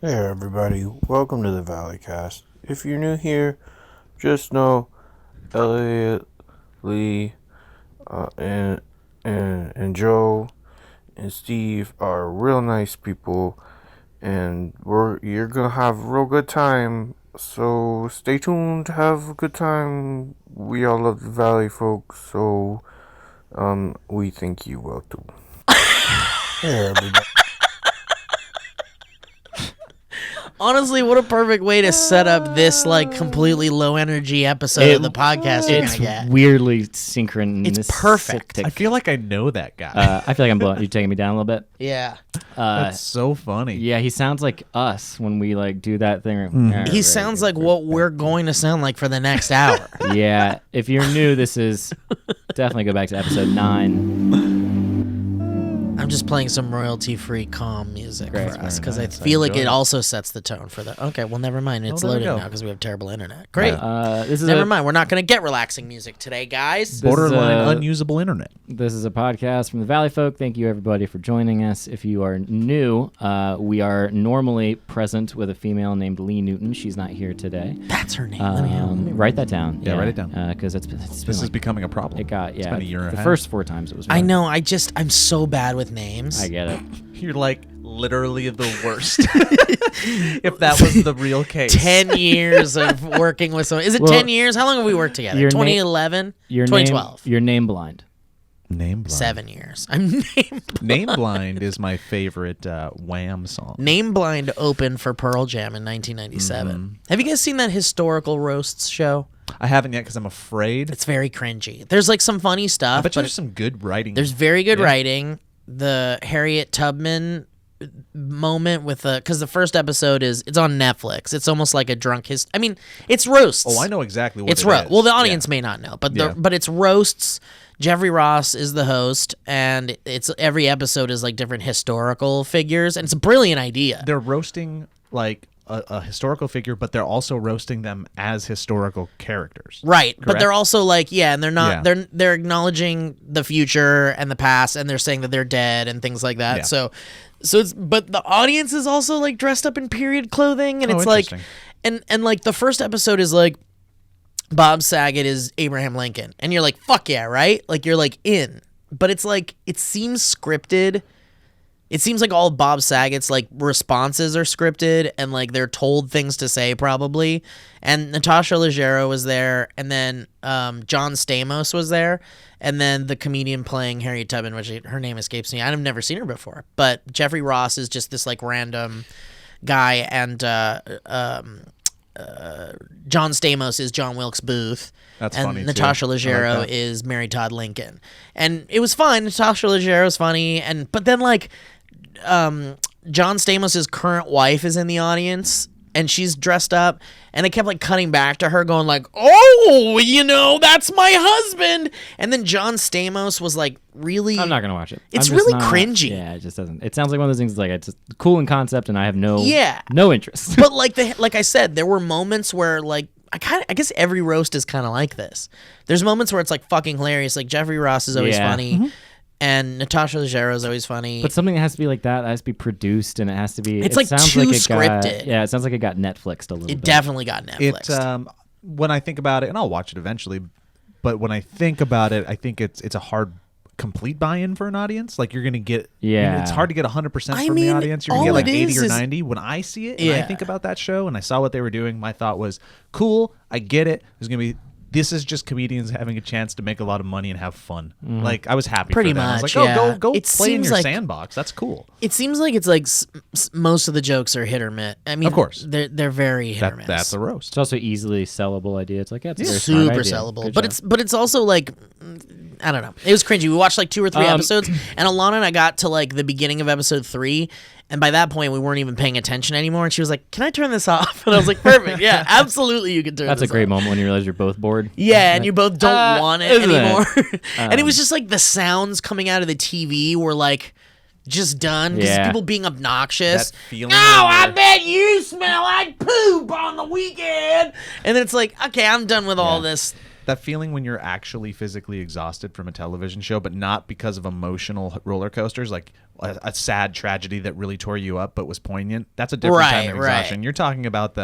Hey everybody, welcome to the Valleycast. If you're new here, just know Elliot, Lee, and Joe and Steve are real nice people, and you're gonna have a real good time. So stay tuned, have a good time. We all love the Valley folks, so we think you will too. Hey everybody. Honestly, what a perfect way to set up this like completely low energy episode of the podcast you're gonna get. It's weirdly synchronous. It's perfect. I feel like I know that guy. I feel like I'm blowing. You taking me down a little bit? Yeah. That's so funny. Yeah, he sounds like us when we like do that thing. He sounds like what we're going to sound like for the next hour. Yeah. If you're new, this is definitely go back to episode 9. I'm just playing some royalty-free calm music Great. for us because Nice. I feel like enjoy it it. also sets the tone for the. Okay, well, never mind. It's there we loading go. now because we have terrible internet. Great. This is Never mind. We're not going to get relaxing music today, guys. Borderline unusable internet. This is a podcast from the Valley Folk. Thank you, everybody, for joining us. If you are new, we are normally present with a female named Lee Newton. She's not here today. That's her name. Let me Write that down. Yeah, write it down. Because it's been This like, is becoming a problem. it got It's been a year and a the half. first 4 times it was. I fun. know. I'm so bad with names. I get it. You're like literally the worst. If that was the real case. 10 years of working with someone. Is it Well, 10 years? How long have we worked together? your 2011? Your 2012. You're name blind. Name blind. 7 years. I'm name blind. Name blind is my favorite Wham song. Name Blind opened for Pearl Jam in 1997. Mm-hmm. Have you guys seen that historical roasts show? I haven't yet because I'm afraid. It's very cringy. There's like some funny I stuff, bet you but there's some good writing. there's very good Yeah. writing. The Harriet Tubman moment with because the first episode it's on Netflix. It's almost like a drunk I mean, it's roasts. Oh, I know exactly what It's it roast. is. Well, the audience Yeah. may not know, but Yeah. but it's roasts. Jeffrey Ross is the host, and it's every episode is like different historical figures, and it's a brilliant idea. They're roasting like a historical figure, but they're also roasting them as historical characters. Right, but Correct? they're also like, yeah, and they're not. Yeah. They're acknowledging the future and the past, and they're saying that they're dead and things like that. Yeah. So it's but the audience is also like dressed up in period clothing, and Oh, it's like, interesting. and like the first episode is like Bob Saget is Abraham Lincoln, and you're like, fuck yeah, right? Like you're like in, but it's like it seems scripted. It seems like all of Bob Saget's like responses are scripted and like they're told things to say probably. And Natasha Leggero was there, and then John Stamos was there, and then the comedian playing Harriet Tubman, which her name escapes me. I've never seen her before, but Jeffrey Ross is just this like random guy, and John Stamos is John Wilkes Booth. That's and funny, too. Natasha I like Leggero that. is Mary Todd Lincoln. And it was fine. Natasha Leggero's funny, but then like John Stamos' current wife is in the audience, and she's dressed up, and they kept like cutting back to her going like, oh, that's my husband. And then John Stamos was like really I'm not gonna watch it. It's I'm just really not- cringy. Yeah, it just doesn't. It sounds like one of those things. Like it's just cool in concept, and I have no interest. But like I said, there were moments where like I guess every roast is kind of like this. There's moments where it's like fucking hilarious. Like Jeffrey Ross is always Yeah. funny, and Natasha Leggero is always funny. But something that has to be like that has to be produced, and it has to be. It's it like sounds too like it scripted. Got, yeah, it sounds like it got Netflixed a little It bit. definitely got Netflix. It's when I think about it, and I'll watch it eventually, but when I think about it, I think it's a hard complete buy-in for an audience. Like you're gonna get, Yeah. it's hard to get 100% I from mean, the audience. You're gonna all get like it 80 is or is- 90. When I see it and I Yeah. think about that show and I saw what they were doing, my thought was, cool, I get it. There's gonna be. This is just comedians having a chance to make a lot of money and have fun. Like I was happy. Pretty for them. I was much, like, yeah. go It play in seems your like- sandbox. That's cool. It seems like it's like most of the jokes are hit or miss. I mean, Of course. they're very hit or miss. That's a roast. It's also easily sellable idea. It's like it's a very super smart idea. sellable, Good but job. it's also like I don't know. It was cringy. We watched like 2 or 3 episodes, and Alana and I got to like the beginning of episode 3, and by that point we weren't even paying attention anymore. And she was like, "Can I turn this off?" And I was like, "Perfect, yeah, absolutely, you can turn." That's a this great off. moment when you realize you're both bored. Yeah, and you both don't want it isn't it? anymore. And it was just like the sounds coming out of the TV were like just done because Yeah. people being obnoxious. That feeling No, when I you're- bet you smell like poop on the weekend. And then it's like, okay, I'm done with all this. that feeling when you're actually physically exhausted from a television show, but not because of emotional roller coasters, like a sad tragedy that really tore you up but was poignant. That's a different kind of exhaustion. You're talking about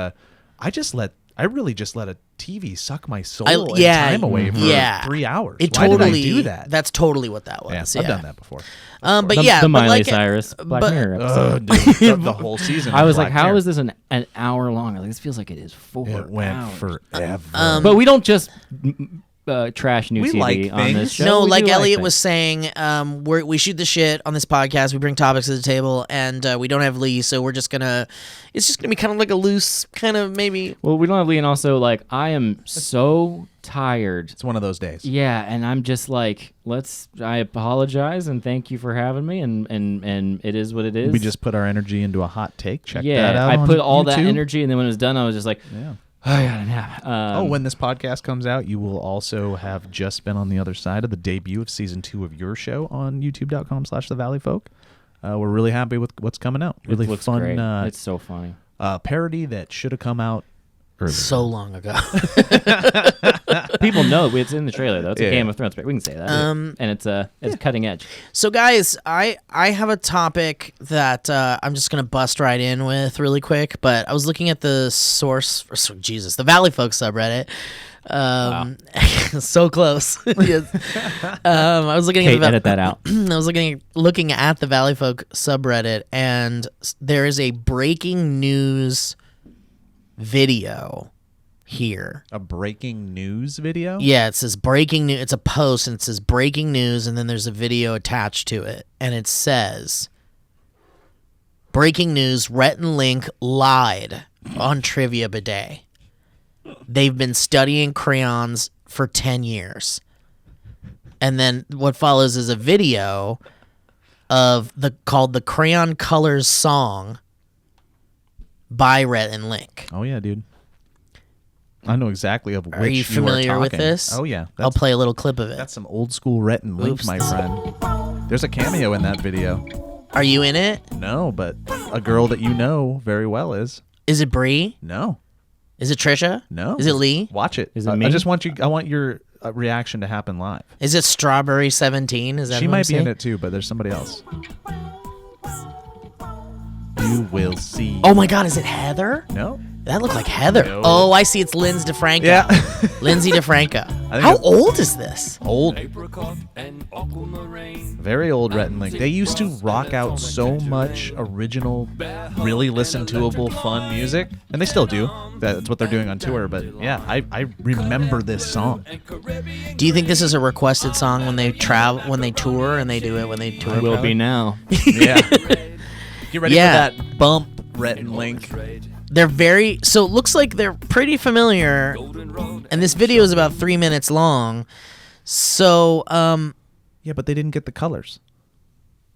I really just let a TV suck my soul and time away for 3 hours. Why did I do that? That's totally what that was. Yeah, I've done that before. But the Miley like, Cyrus Black Mirror episode. The whole season. I was of like, Black how Mirror. is this an hour long? Like, this feels like it is 4 It went hours. forever. But we don't just trash new We TV like on this things. show. No, We like do Elliot things. was saying, we shoot the shit on this podcast. We bring topics to the table, and we don't have Lee, so it's just gonna be kind of like a loose kind of maybe. Well, we don't have Lee, and also like I am so tired. It's one of those days. Yeah, and I'm just like, I apologize and thank you for having me, and it is what it is. We just put our energy into a hot take. Check that yeah, out. I on put all that YouTube. energy, and then when it was done, I was just like, Yeah. I got a nap. When this podcast comes out, you will also have just been on the other side of the debut of season 2 of your show on youtube.com/thevalleyfolk. We're really happy with what's coming out. Really it looks fun. great. It's so funny. Parody that should have come out earlier. So long ago. People know it's in the trailer though. It's Yeah. a Game of Thrones. We can say that. And it's cutting edge. So, guys, I have a topic that I'm just going to bust right in with really quick, but I was looking at the the Valley Folks subreddit. So close. Yes. I was looking Kate, at edit that out. I was looking at the Valley Folk subreddit, and there is a breaking news video here. A breaking news video? Yeah, it says breaking news. It's a post, and it says breaking news, and then there's a video attached to it, and it says breaking news: Rhett and Link lied on Trivia Bidet. They've been studying crayons for 10 years. And then what follows is a video of called the Crayon Colors song by Rhett and Link. Oh, yeah, dude. I know exactly of which Are you familiar with talking. this? Oh, yeah. I'll play a little clip of it. That's some old school Rhett and Link, Oops. my friend. There's a cameo in that video. Are you in it? No, but a girl that you know very well is. Is it Bree? No. Is it Trisha? No. Is it Lee? Watch it. Is it I me? just want I want your reaction to happen live. Is it Strawberry 17? Is that She who I'm might be in saying? it too, but there's somebody else. You will see. Oh my God, is it Heather? No. That looked like Heather. No. Oh, I see. It's Lindsay DeFranco. Yeah. Lindsay DeFranco. think How it- old is this? Old. Very old Rhett and Link. They used to rock out so much original, really listen-toable, fun music, and they still do. That's what they're doing on tour. But yeah, I remember this song. Do you think this is a requested song when they tour, and they do it when they tour? Will probably? be now. Yeah. Get ready Yeah. for that bump, Rhett and Link. They're so it looks like they're pretty familiar, and this video is about 3 minutes long. So, Yeah, but they didn't get the colors.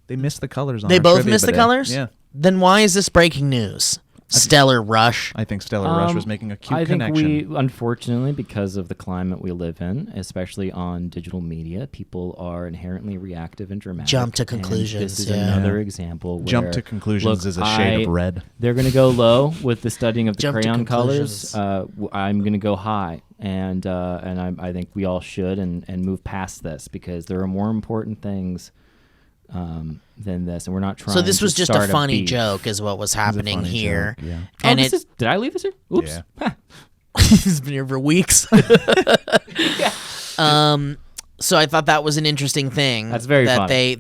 They missed the colors on they our both trivia missed the bidet. colors? Yeah. Then why is this breaking news? Stellar Rush. I think Stellar Rush was making a cute I think connection. we, unfortunately, because of the climate we live in, especially on digital media, people are inherently reactive and dramatic. Jump to and conclusions, This is yeah. another example where Jump to conclusions look, is a shade of I- red. They're going to go low with the studying of the Jump to crayon conclusions. colors. I'm going to go high, and I think we all should and move past this because there are more important things than this, and we're not trying. So this to was just a start funny beef. joke, is what was happening funny here. joke, yeah. And Oh, did I leave this here? Oops. Yeah. He's been here for weeks. So I thought that was an interesting thing. That's very that funny.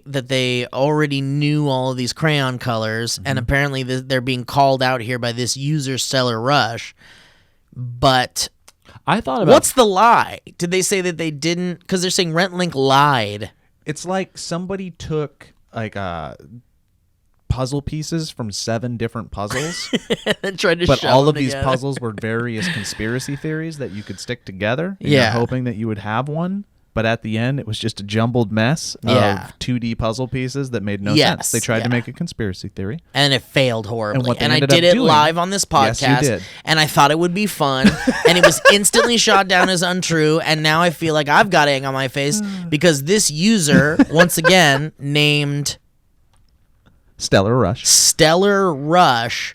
they already knew all of these crayon colors, and apparently they're being called out here by this user Stellar Rush. But I thought about what's the lie? Did they say that they didn't? Because they're saying Rent Link lied. It's like somebody took like puzzle pieces from 7 different puzzles, and tried to but shove all them of these together. puzzles were various conspiracy theories that you could stick together. And Yeah. you're hoping that you would have one. But at the end, it was just a jumbled mess Yeah. of 2D puzzle pieces that made no Yes, sense. They tried yeah. to make a conspiracy theory. And it failed horribly. And what they I ended did up it doing- live on this podcast. Yes, you did. And I thought it would be fun. And it was instantly shot down as untrue. And now I feel like I've got egg on my face because this user, once again, named Stellar Rush. Stellar Rush,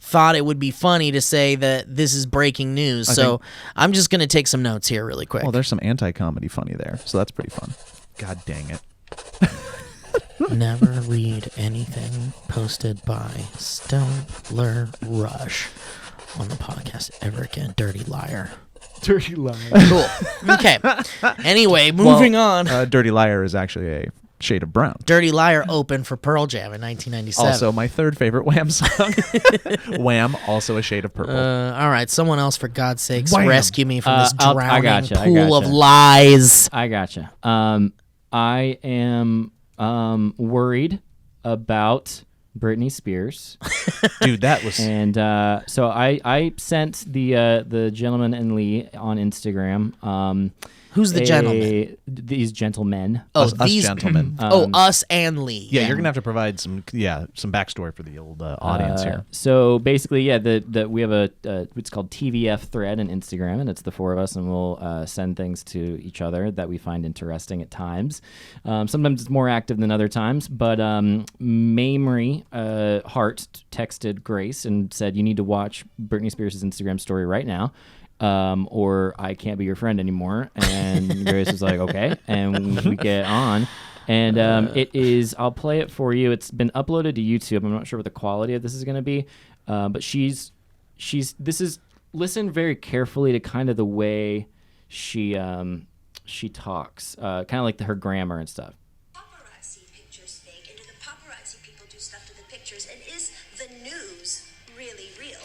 thought it would be funny to say that this is breaking news. So I'm just going to take some notes here really quick. Well, there's some anti-comedy funny there, so that's pretty fun. God dang it. Never read anything posted by Stellar Rush on the podcast ever again. Dirty liar. Dirty liar. Cool. Okay. Anyway, moving on. Dirty Liar is actually a shade of brown. Dirty Liar opened for Pearl Jam in 1997. Also, my third favorite Wham song. Wham, also a shade of purple. All right, someone else, for God's sakes, Wham. rescue me from this drowning I pool of gotcha. lies. I gotcha. I am worried about Britney Spears. Dude, that was... And so I sent the gentleman and Lee on Instagram. Who's the gentleman? These gentlemen. Oh, us these gentlemen. us and Lee. Yeah, you're gonna have to provide some backstory for the old audience here. So basically, we have a it's called TVF thread on Instagram, and it's the four of us, and we'll send things to each other that we find interesting at times. Sometimes it's more active than other times, but Mamrie Hart texted Grace and said, "You need to watch Britney Spears' Instagram story right now. Or I can't be your friend anymore." And Grace was like, okay. And we get on. And it is, I'll play it for you. It's been uploaded to YouTube. I'm not sure what the quality of this is going to be. But listen very carefully to kind of the way she talks, kind of like her grammar and stuff. Paparazzi pictures fake, and do the paparazzi people do stuff to the pictures? And is the news really real?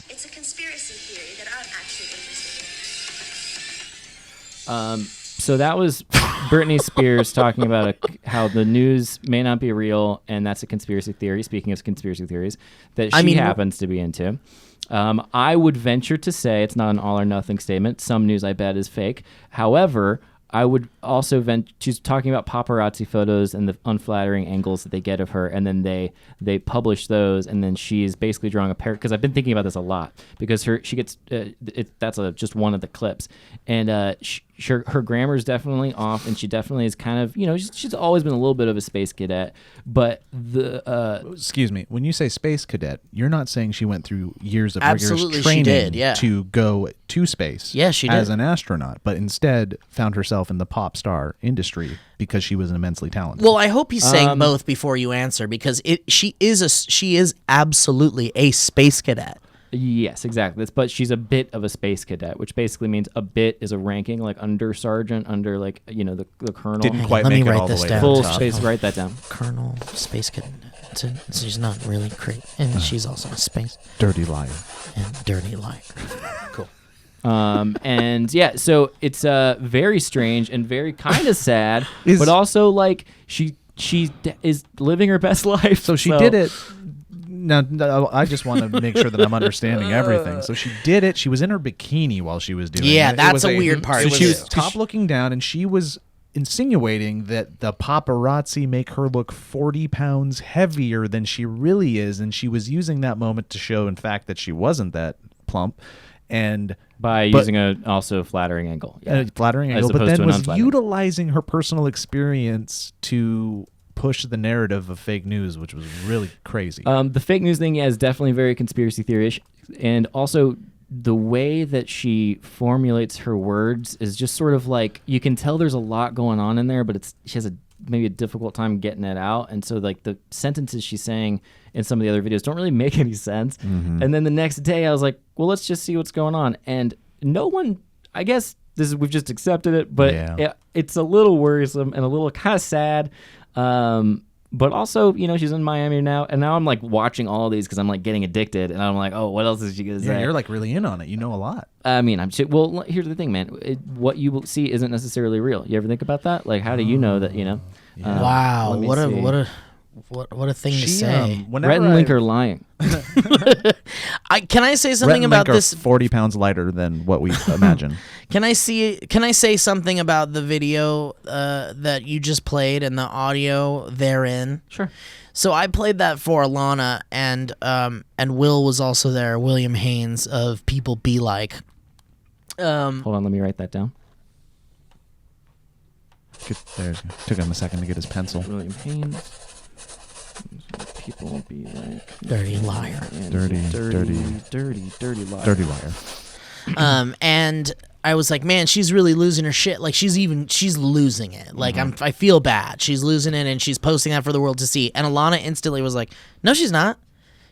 It's a conspiracy theory that I'm actually interested in. So that was Britney Spears talking about how the news may not be real, and that's a conspiracy theory. Speaking of conspiracy theories, that she happens to be into. I would venture to say it's not an all or nothing statement. Some news, I bet, is fake. However, I would also she's talking about paparazzi photos and the unflattering angles that they get of her, and then they publish those, and then she's basically drawing a pair. Because I've been thinking about this a lot, because she gets that's just one of the clips, and her grammar is definitely off, and she definitely is kind of, she's always been a little bit of a space cadet, but Excuse me, when you say space cadet, you're not saying she went through years of Absolutely, rigorous she training did, yeah. to go to space Yeah, she did. as an astronaut, but instead found herself in the pop star industry because she was immensely talented. Well, I hope he's saying both before you answer, because she is absolutely a space cadet. Yes, exactly. But she's a bit of a space cadet, which basically means a bit is a ranking, like under sergeant, under the colonel. Didn't quite Let me make it write all the this way down. to the Full top. space. Write that down. Colonel space cadet. So she's not really great, and she's also a space Dirty liar. and dirty liar. Cool. And yeah, so it's very strange and very kind of sad, Is- but also like she is living her best life. So she did it. Now, I just want to make sure that I'm understanding everything. So she did it. She was in her bikini while she was doing it. Yeah, It that's was a weird part. So It she was- was top looking down, and she was insinuating that the paparazzi make her look 40 pounds heavier than she really is, and she was using that moment to show, in fact, that she wasn't that plump. And by using a also flattering angle. Yeah. a flattering As angle, but opposed to then an was unflattering. utilizing her personal experience to push the narrative of fake news, which was really crazy. The fake news thing is definitely very conspiracy theory-ish, and also the way that she formulates her words is just sort of like, you can tell there's a lot going on in there, but she has maybe a difficult time getting it out, and so like the sentences she's saying in some of the other videos don't really make any sense. And then the next day I was like, well, let's just see what's going on, and no one, I guess we've just accepted it, but Yeah. it's a little worrisome and a little kind of sad. But also, she's in Miami now, and now I'm like watching all of these because I'm like getting addicted, and I'm like, oh, what else is she gonna yeah, say? you're like really in on it. You know a lot. I mean, well, here's the thing, man. What you see isn't necessarily real. You ever think about that? Like, how do you know that? Wow, let me what see. a thing to say. Rhett and Link are lying. Can I say Rhett something and about Link are this? 40 pounds lighter than what we imagine. Can I say something about the video that you just played and the audio therein? Sure. So I played that for Alana, and Will was also there. William Haynes of People Be Like. Hold on, let me write that down. Took him a second to get his pencil. William Haynes. people will be like Dirty liar. Dirty liar. Dirty liar. And I was like, man, she's really losing her shit. Like she's losing it. Like I feel bad. She's losing it, and she's posting that for the world to see. And Alana instantly was like, no, she's not.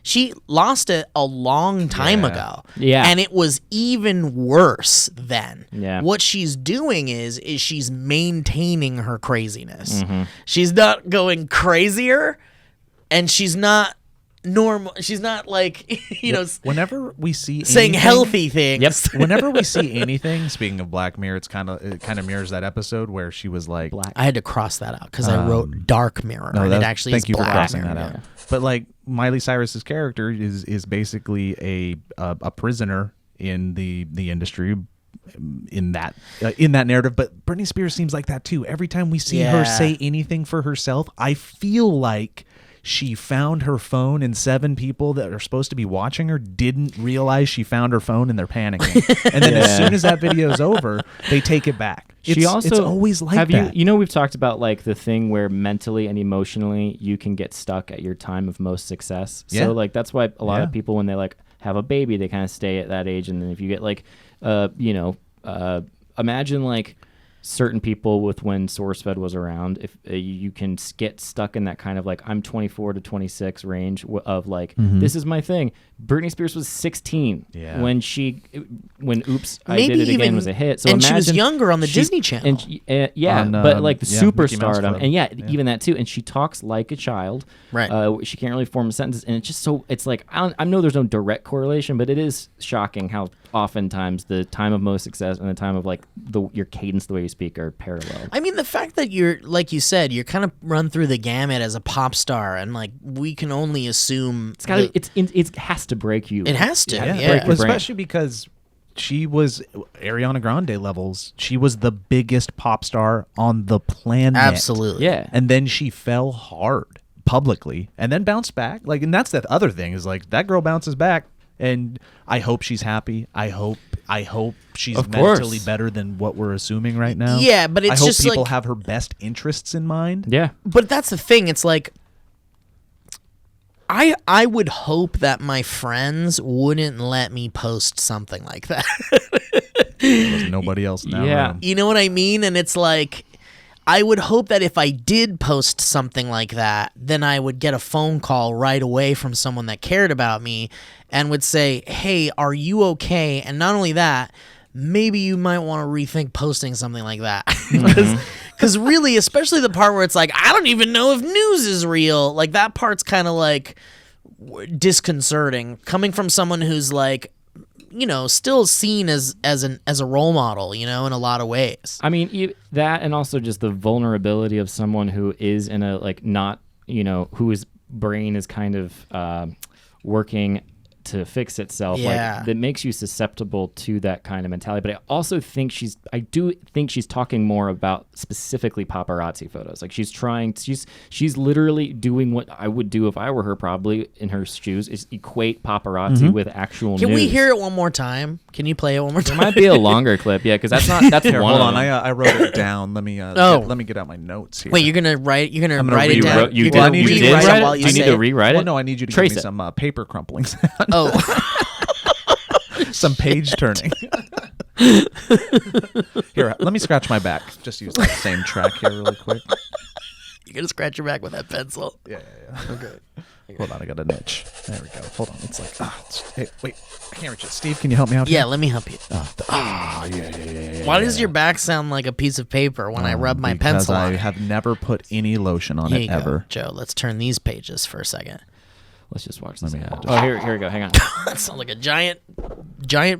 She lost it a long time ago. Yeah. And it was even worse then. Yeah. What she's doing is she's maintaining her craziness. She's not going crazier, and she's not normal. She's not like, Whenever we see saying anything- healthy things. Whenever we see anything, speaking of Black Mirror, it kind of mirrors that episode where she was like, I had to cross that out because I wrote Dark Mirror, no, and that- it actually thank is you for Black crossing Mirror. that out. But like Miley Cyrus's character is basically a prisoner in the industry in that narrative. But Britney Spears seems like that too. Every time we see her say anything for herself, I feel like she found her phone, and 7 people that are supposed to be watching her didn't realize she found her phone, and they're panicking. And then as soon as that video's over, they take it back. It's always like that. We've talked about like the thing where mentally and emotionally you can get stuck at your time of most success. Yeah. So like that's why a lot of people, when they like have a baby, they kind of stay at that age. And then if you get like, imagine like certain people with when SourceFed was around, if you can get stuck in that kind of like I'm 24 to 26 range of like this is my thing. Britney Spears was 16 when Oops I Did It Again was a hit. So and imagine she was younger on the Disney Channel. And but like the superstardom, and even that too. And she talks like a child. Right. She can't really form sentences, and it's just so. It's like I know there's no direct correlation, but it is shocking how oftentimes the time of most success and the time of like your cadence, the way you speak, are parallel. I mean, the fact that you're, like you said, you're kind of run through the gamut as a pop star, and like we can only assume it has to break you. It has to, break yeah. your brain. Especially because she was Ariana Grande levels. She was the biggest pop star on the planet. Absolutely. Yeah. And then she fell hard publicly and then bounced back. Like, and that's the other thing is like that girl bounces back, and I hope she's happy. I hope she's Of mentally course. better than what we're assuming right now. Yeah, but it's I hope just people like- have her best interests in mind. Yeah. But that's the thing. It's like I would hope that my friends wouldn't let me post something like that. There's nobody else now. Yeah. You know what I mean? And it's like, I would hope that if I did post something like that, then I would get a phone call right away from someone that cared about me and would say, hey, are you okay? And not only that, maybe you might want to rethink posting something like that. Because really, especially the part where it's like, I don't even know if news is real. Like that part's kind of like disconcerting coming from someone who's like, still seen as a role model, in a lot of ways. I mean, that, and also just the vulnerability of someone who is in a like not, whose brain is kind of working to fix itself. Yeah. Like that makes you susceptible to that kind of mentality. But I also think I do think she's talking more about specifically paparazzi photos. Like she's literally doing what I would do if I were her, probably in her shoes, is equate paparazzi with actual news. Can we hear it one more time? Can you play it one more time? It might be a longer clip, yeah, because that's Here, one hold of on. them. I wrote it down. Let me let me get out my notes here. Wait, you're gonna write it down. rewrite- you You're did- gonna you did rewrite write it it? while Do you you need say to it? rewrite Well, it? no, I need you to Trace give me it. some paper crumplings. Oh, Some page turning. Here, let me scratch my back. Just use that same track here really quick. you're gonna scratch your back with that pencil. Yeah. Okay. Hold on, I got a niche. There we go. Hold on. It's like, hey, wait, I can't reach it. Steve, can you help me out? Yeah, here? let me help you. Yeah. Why does your back sound like a piece of paper when I rub my Because pencil I on it? have never put any lotion on Here it you go, ever. Joe. Let's turn these pages for a second. Let's just watch this. me ad. just- Oh, here we go. Hang on. That sounds like a giant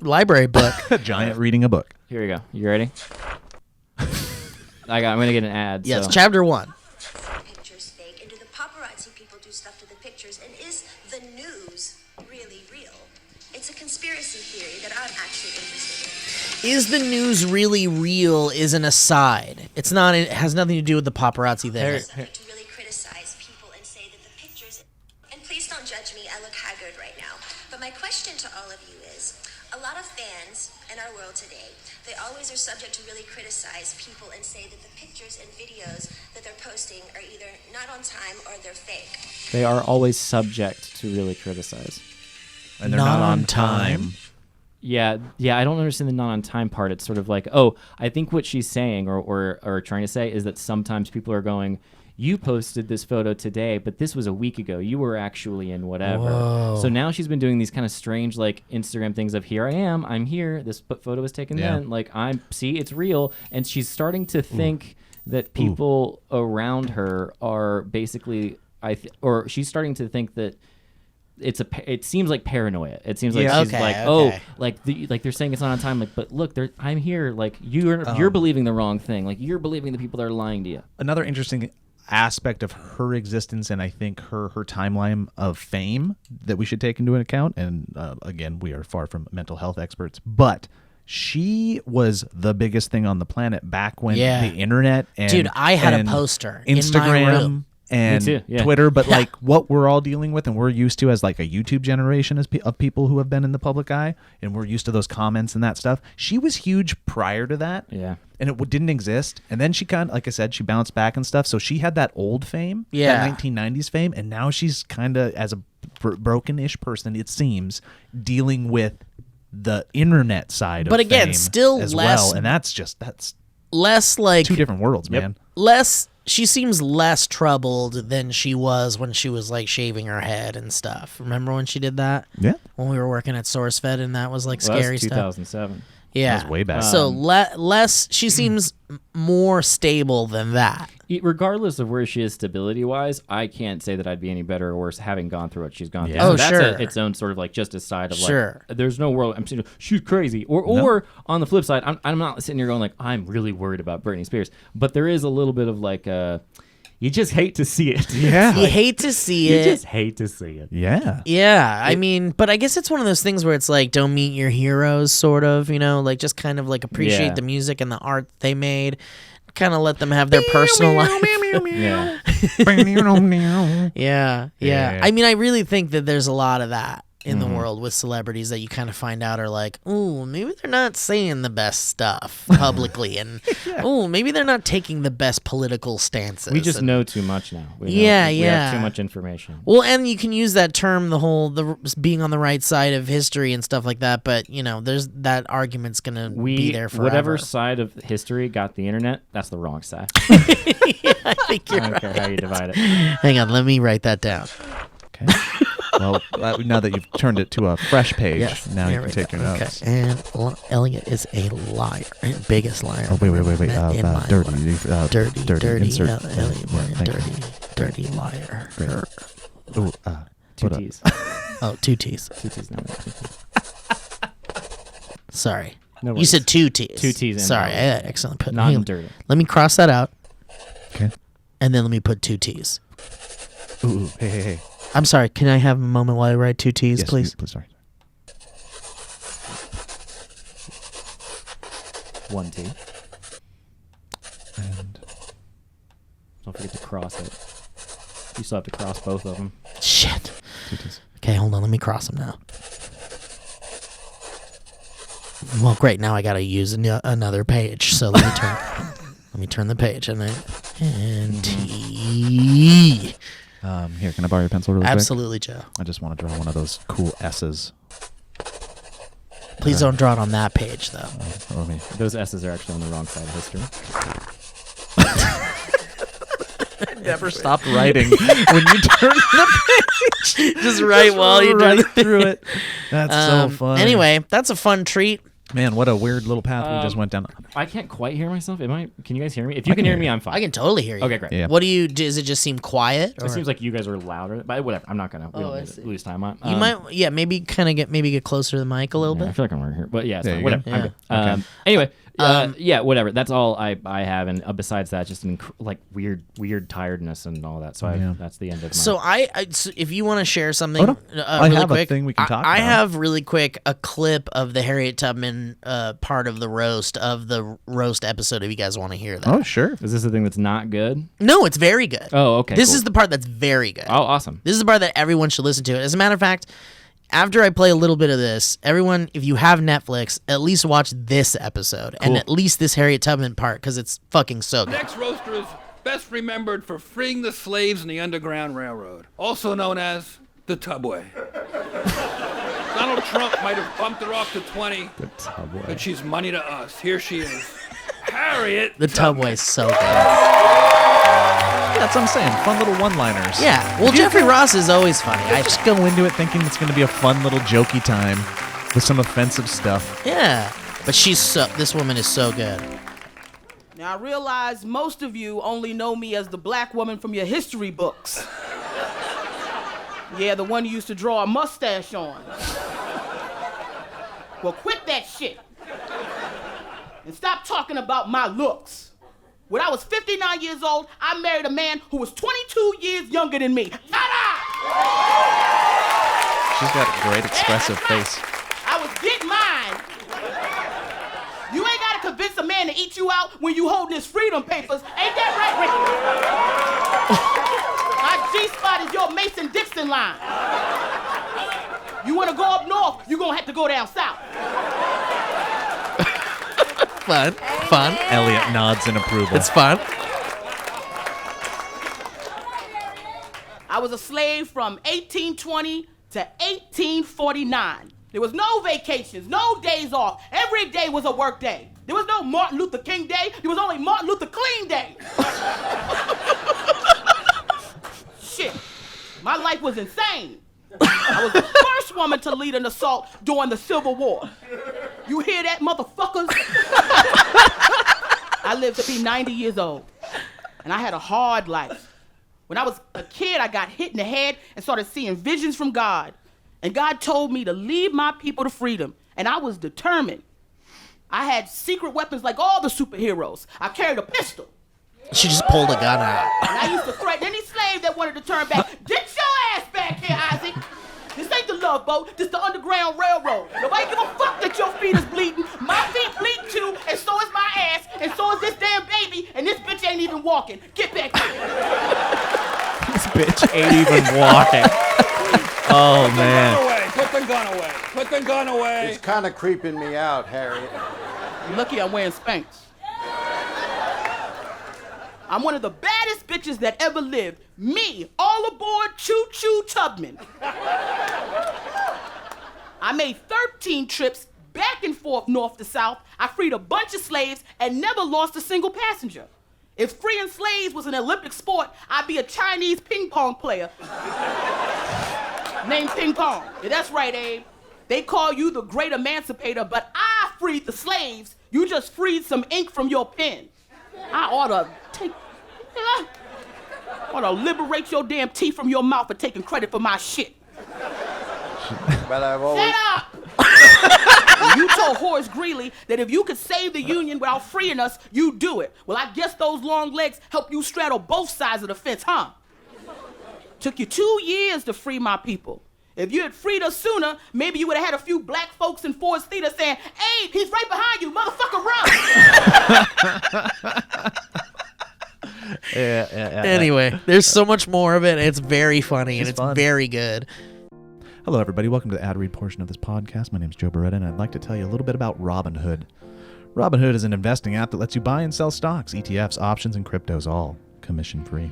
library book. A giant reading a book. Here we go. You ready? I'm gonna get an ad. Yes, so. chapter 1. Pictures fake, and do the paparazzi people do stuff to the pictures? And is the news really real? It's a conspiracy theory that I'm actually interested in. Is the news really real is an aside. It's not. It has nothing to do with the paparazzi thing. Something to really criticize people and say that the pictures. And please don't judge me. I look haggard right now. But my question to all of you is, a lot of fans in our world today, they always are subject to really criticize people and say that the pictures and videos that they're posting are either not on time or they're fake. They are always subject to really criticize. And they're not on time. Yeah, I don't understand the not on time part. It's sort of like, oh, I think what she's saying or trying to say is that sometimes people are going, you posted this photo today, but this was a week ago. You were actually in whatever. Whoa. So now she's been doing these kind of strange like Instagram things of here I am, I'm here. This photo was taken then. Like it's real, and she's starting to think that people around her are basically or she's starting to think that it seems like paranoia. It seems like she's like they're saying it's not on time. Like, but look, I'm here. Like you're believing the wrong thing. Like you're believing the people that are lying to you. Another interesting aspect of her existence, and I think her timeline of fame that we should take into account. And again, we are far from mental health experts, but she was the biggest thing on the planet back when the internet and dude, I had a poster Instagram in my room. And Twitter, but like what we're all dealing with and we're used to as like a YouTube generation of people who have been in the public eye, and we're used to those comments and that stuff. She was huge prior to that. Yeah. And it didn't exist. And then she kind of, like I said, she bounced back and stuff. So she had that old fame, that 1990s fame. And now she's kind of, as a broken-ish person, it seems, dealing with the internet side of fame still as less, well. And that's less like two different worlds, man. She seems less troubled than she was when she was like shaving her head and stuff. Remember when she did that? Yeah. When we were working at SourceFed and that was like Well, scary that was stuff. 2007. Yeah. That was way back. So less, she seems more stable than that. Regardless of where she is stability-wise, I can't say that I'd be any better or worse having gone through what she's gone through. Yeah. So that's sure. its own sort of like justice side of Sure. like, there's no world. I'm saying she's crazy. Or on the flip side, I'm not sitting here going like, I'm really worried about Britney Spears. But there is a little bit of like, you just hate to see it. Yeah. You hate to see You it. just hate to see it. Yeah. Yeah, I mean, but I guess it's one of those things where it's like, don't meet your heroes, sort of, like just kind of like appreciate the music and the art they made, kind of let them have their personal life. Yeah. Yeah. I mean, I really think that there's a lot of that in the world with celebrities that you kind of find out are like, ooh, maybe they're not saying the best stuff publicly, and ooh, maybe they're not taking the best political stances. We just know too much now. We have too much information. Well, and you can use that term, the being on the right side of history and stuff like that, but, there's that argument's going to be there forever. Whatever side of history got the internet, that's the wrong side. I think you're I don't right. care how you divide it. Hang on, let me write that down. Okay. Well, now that you've turned it to a fresh page, now you Here can we take go. your notes. Okay. And Elliot is a liar, biggest liar. Oh, wait. in my Dirty. life. Dirty. Insert. Elliot Morgan, Thank dirty liar. Ooh, Two put a- T's. Oh, two T's. Two T's. No, Sorry. no You worries. said two T's. Two T's in Sorry, there. excellent. Hang Not on. dirty. Let me cross that out, Okay. and then let me put two T's. Ooh, hey. I'm sorry. Can I have a moment while I write two T's, Yes, please? please, sorry. 1 T. And Don't forget to cross it. You still have to cross both of them. Shit. 2 T's. Okay, hold on. Let me cross them now. Well, great. Now I got to use another page. So let me turn the page and T. Here, can I borrow your pencil really quick? Absolutely, Joe. I just want to draw one of those cool S's. Please don't draw it on that page, though. Or me. Those S's are actually on the wrong side of history. Never stopped writing when you turn the page. Just right while you do right through it. That's so fun. Anyway, that's a fun treat. Man, what a weird little path we just went down. I can't quite hear myself. Can you guys hear me? If you can hear me, I'm fine. I can totally hear you. Okay, great. Yeah. What do you? Does it just seem quiet? It seems like you guys are louder, but whatever. I'm not gonna. We don't I need see. to lose time on. you might. Yeah, maybe get closer to the mic a little I bit. feel like I'm right here, but yeah, it's There fine. you Whatever. go. I'm Yeah. good. Okay. Anyway, yeah, whatever. That's all I have, and besides that, just like weird tiredness and all that. So that's the end of my. So so if you want to share something, Oh, no. I really have a quick, thing we can talk I about. have really quick a clip of the Harriet Tubman part of the roast episode. If you guys want to hear that. Oh, sure. is this the thing that's not good? No, it's very good. Oh, okay. This cool. is the part that's very good. Oh, awesome. This is the part that everyone should listen to. As a matter of fact, after I play a little bit of this, everyone, if you have Netflix, at least watch this episode and at least this Harriet Tubman part because it's fucking so good. Next roaster is best remembered for freeing the slaves in the Underground Railroad, also known as the Tubway. Donald Trump might have bumped her off to 20, but she's money to us. Here she is. Harriet. The Tubway's so good. That's what I'm saying. Fun little one-liners. Yeah. Well, Jeffrey Ross is always funny. I just go into it thinking it's going to be a fun little jokey time with some offensive stuff. Yeah. But this woman is so good. Now, I realize most of you only know me as the black woman from your history books. Yeah, the one you used to draw a mustache on. Well, quit that shit. And stop talking about my looks. When I was 59 years old, I married a man who was 22 years younger than me. Ta-da! She's got a great expressive face. I was getting mine. You ain't got to convince a man to eat you out when you holding his freedom papers. Ain't that right, Ricky? My G-spot is your Mason-Dixon line. You want to go up north, you're going to have to go down south. Fun. Elliot nods in approval. It's fun. I was a slave from 1820 to 1849. There was no vacations, no days off. Every day was a work day. There was no Martin Luther King Day. There was only Martin Luther Clean Day. Shit. My life was insane. I was the first woman to lead an assault during the Civil War. You hear that, motherfuckers? I lived to be 90 years old, and I had a hard life. When I was a kid, I got hit in the head and started seeing visions from God. And God told me to leave my people to freedom, and I was determined. I had secret weapons like all the superheroes. I carried a pistol. She just pulled a gun out. And I used to threaten any slave that wanted to turn back. Get your ass back here, Isaac. This ain't the Love Boat. This the Underground Railroad. Nobody give a fuck that your feet is bleeding. My feet bleed too, and so is my ass, and so is this damn baby, and this bitch ain't even walking. Get back here. This bitch ain't even walking. Oh, man. Put the gun away. Put the gun away. It's kind of creeping me out, Harriet. You're lucky I'm wearing Spanx. I'm one of the baddest bitches that ever lived. Me, all aboard Choo Choo Tubman. I made 13 trips back and forth north to south. I freed a bunch of slaves and never lost a single passenger. If freeing slaves was an Olympic sport, I'd be a Chinese ping pong player named Ping Pong. Yeah, that's right, Abe. They call you the great emancipator, but I freed the slaves. You just freed some ink from your pen. I ought to liberate your damn teeth from your mouth for taking credit for my shit. But I've always... Shut up! You told Horace Greeley that if you could save the Union without freeing us, you'd do it. Well, I guess those long legs help you straddle both sides of the fence, huh? Took you 2 years to free my people. If you had freed us sooner, maybe you would have had a few black folks in Ford's Theater saying, "Abe, he's right behind you, motherfucker, run!" Yeah. Anyway, there's so much more of it. It's very funny, and it's fun. very good. Hello, everybody. Welcome to the ad read portion of this podcast. My name is Joe Beretta, and I'd like to tell you a little bit about Robinhood. Robinhood is an investing app that lets you buy and sell stocks, ETFs, options, and cryptos, all commission-free.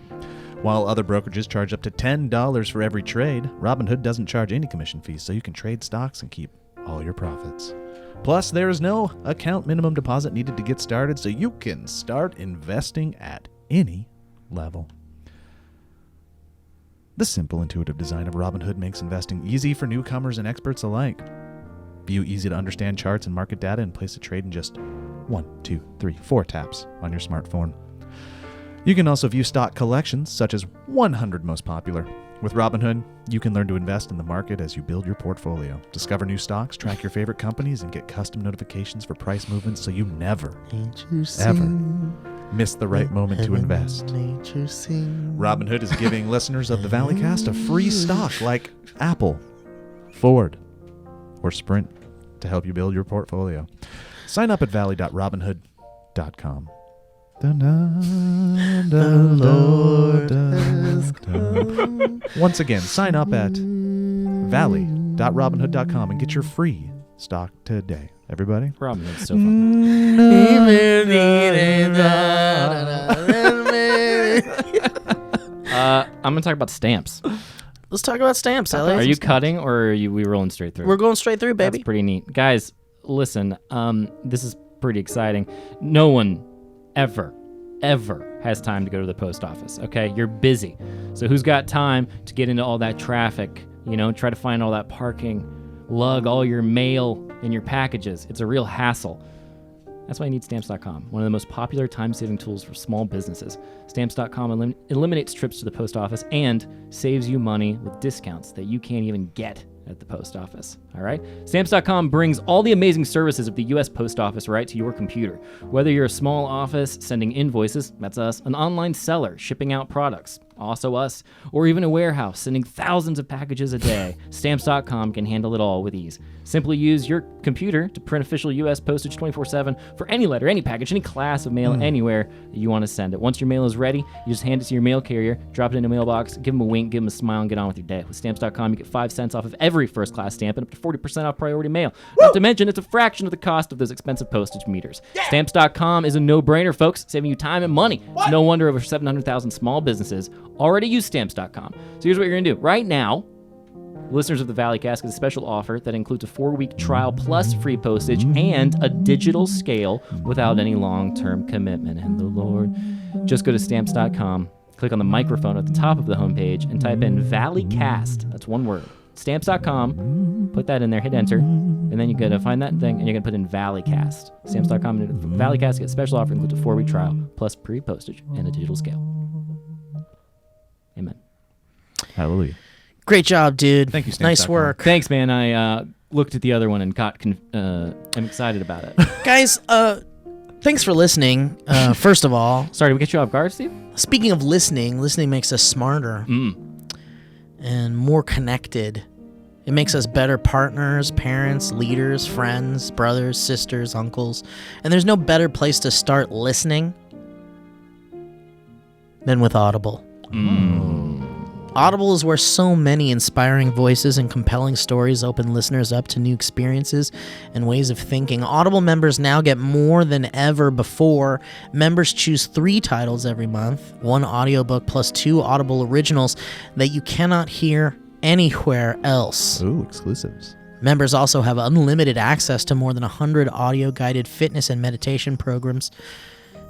While other brokerages charge up to $10 for every trade, Robinhood doesn't charge any commission fees, so you can trade stocks and keep all your profits. Plus, there is no account minimum deposit needed to get started, so you can start investing at any level. The simple, intuitive design of Robinhood makes investing easy for newcomers and experts alike. View easy-to-understand charts and market data and place a trade in just 1, 2, 3, 4 taps on your smartphone. You can also view stock collections, such as 100 most popular. With Robinhood, you can learn to invest in the market as you build your portfolio. Discover new stocks, track your favorite companies, and get custom notifications for price movements so you never, ever miss the right moment to invest. Robinhood is giving listeners of the Valleycast a free stock like Apple, Ford, or Sprint to help you build your portfolio. Sign up at valley.robinhood.com. The Lord has come. Once again, sign up at valley.robinhood.com. Robinhood.com and get your free stock today. Everybody? Robinhood's so fun. I'm going to talk about stamps. Let's talk about stamps, Elliot. Are you cutting or are we rolling straight through? We're going straight through, baby. That's pretty neat. Guys, listen, this is pretty exciting. No one ever has time to go to the post office, okay? You're busy. So who's got time to get into all that traffic, try to find all that parking, lug all your mail and your packages? It's a real hassle. That's why you need Stamps.com, one of the most popular time-saving tools for small businesses. Stamps.com eliminates trips to the post office and saves you money with discounts that you can't even get at the post office. All right? Stamps.com brings all the amazing services of the U.S. Post Office right to your computer. Whether you're a small office sending invoices, that's us, an online seller shipping out products, also us, or even a warehouse sending thousands of packages a day, Stamps.com can handle it all with ease. Simply use your computer to print official U.S. postage 24/7 for any letter, any package, any class of mail, anywhere that you want to send it. Once your mail is ready, you just hand it to your mail carrier, drop it in a mailbox, give them a wink, give them a smile, and get on with your day. With Stamps.com, you get 5 cents off of every first-class stamp and up to 40% off priority mail. Not to mention, it's a fraction of the cost of those expensive postage meters. Yeah. Stamps.com is a no-brainer, folks, saving you time and money. No wonder over 700,000 small businesses already use Stamps.com. So here's what you're going to do. Right now, listeners of the Valleycast get a special offer that includes a 4-week trial plus free postage and a digital scale without any long-term commitment. And the Lord, just go to Stamps.com, click on the microphone at the top of the homepage, and type in Valleycast. That's one word. Stamps.com, put that in there, hit enter, and then you're going to find that thing, and you're going to put in Valleycast. Stamps.com, and Valleycast gets a special offer, includes a 4-week trial plus pre-postage and a digital scale. Amen. Hallelujah. Great job, dude. Thank you, Stamps.com. Nice work. Thanks, man. I looked at the other one and I'm excited about it. Guys, thanks for listening, first of all. Sorry, did we get you off guard, Steve? Speaking of listening makes us smarter and more connected. It makes us better partners, parents, leaders, friends, brothers, sisters, uncles. And there's no better place to start listening than with Audible. Audible is where so many inspiring voices and compelling stories open listeners up to new experiences and ways of thinking. Audible members now get more than ever before. Members choose 3 titles every month, 1 audiobook plus 2 Audible originals that you cannot hear anywhere else. Ooh, exclusives. Members also have unlimited access to more than 100 audio-guided fitness and meditation programs.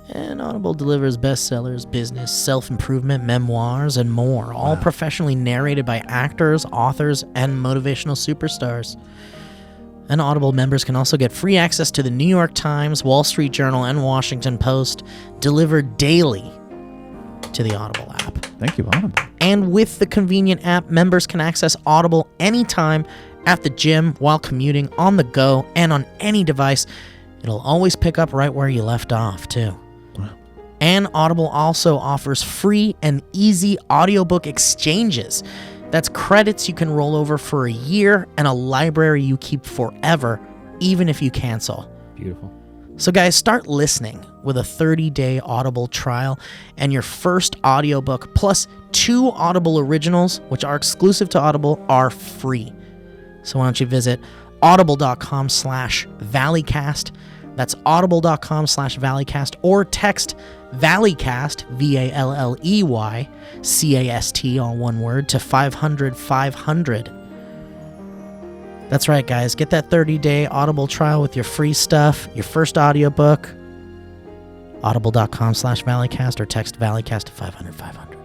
And Audible delivers bestsellers, business, self-improvement, memoirs, and more, all professionally narrated by actors, authors, and motivational superstars. And Audible members can also get free access to the New York Times, Wall Street Journal, and Washington Post, delivered daily to the Audible app. Thank you, Audible. And with the convenient app, members can access Audible anytime, at the gym, while commuting, on the go, and on any device. It'll always pick up right where you left off, too. And Audible also offers free and easy audiobook exchanges. That's credits you can roll over for a year and a library you keep forever, even if you cancel. Beautiful. So guys, start listening with a 30-day Audible trial, and your first audiobook plus 2 Audible originals, which are exclusive to Audible, are free. So why don't you visit audible.com/Valleycast. That's audible.com/Valleycast, or text Valleycast, VALLEYCAST, all one word, to 500-500. That's right, guys. Get that 30-day Audible trial with your free stuff, your first audiobook, audible.com/Valleycast, or text Valleycast to 500-500.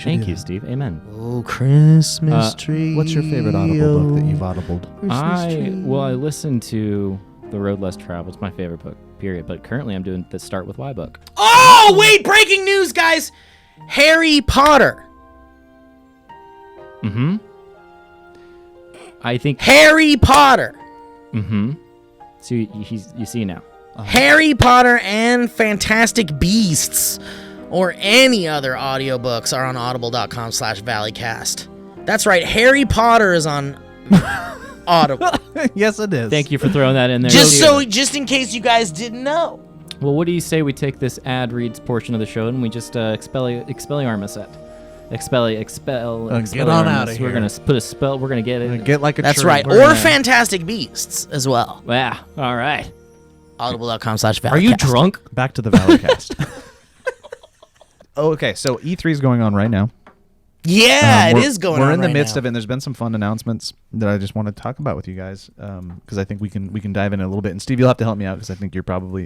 Thank you, Steve. Amen. Oh, Christmas tree. What's your favorite Audible book that you've audibled? I listened to The Road Less Traveled. It's my favorite book, period. But currently I'm doing the Start With Why book. Oh, wait, breaking news, guys. Harry Potter. I think Harry Potter. So you see now. Harry Potter and Fantastic Beasts, or any other audiobooks, are on audible.com/Valleycast. That's right, Harry Potter is on Audible. Yes, it is. Thank you for throwing that in there. Just in case you guys didn't know. Well, what do you say we take this ad reads portion of the show and we just Expelliarmus it? expel. Get on outta We're here. gonna put a spell. We're gonna get it. Get like a That's tree. right. We're Or gonna- Fantastic Beasts as well. Yeah. All right. Audible.com/Valleycast. Are you drunk? Back to the Valleycast. Okay, so E3 is going on right now. Yeah, it is going on. We're in the right midst now. of it. And there's been some fun announcements that I just want to talk about with you guys because I think we can dive in a little bit. And Steve, you'll have to help me out because I think you're probably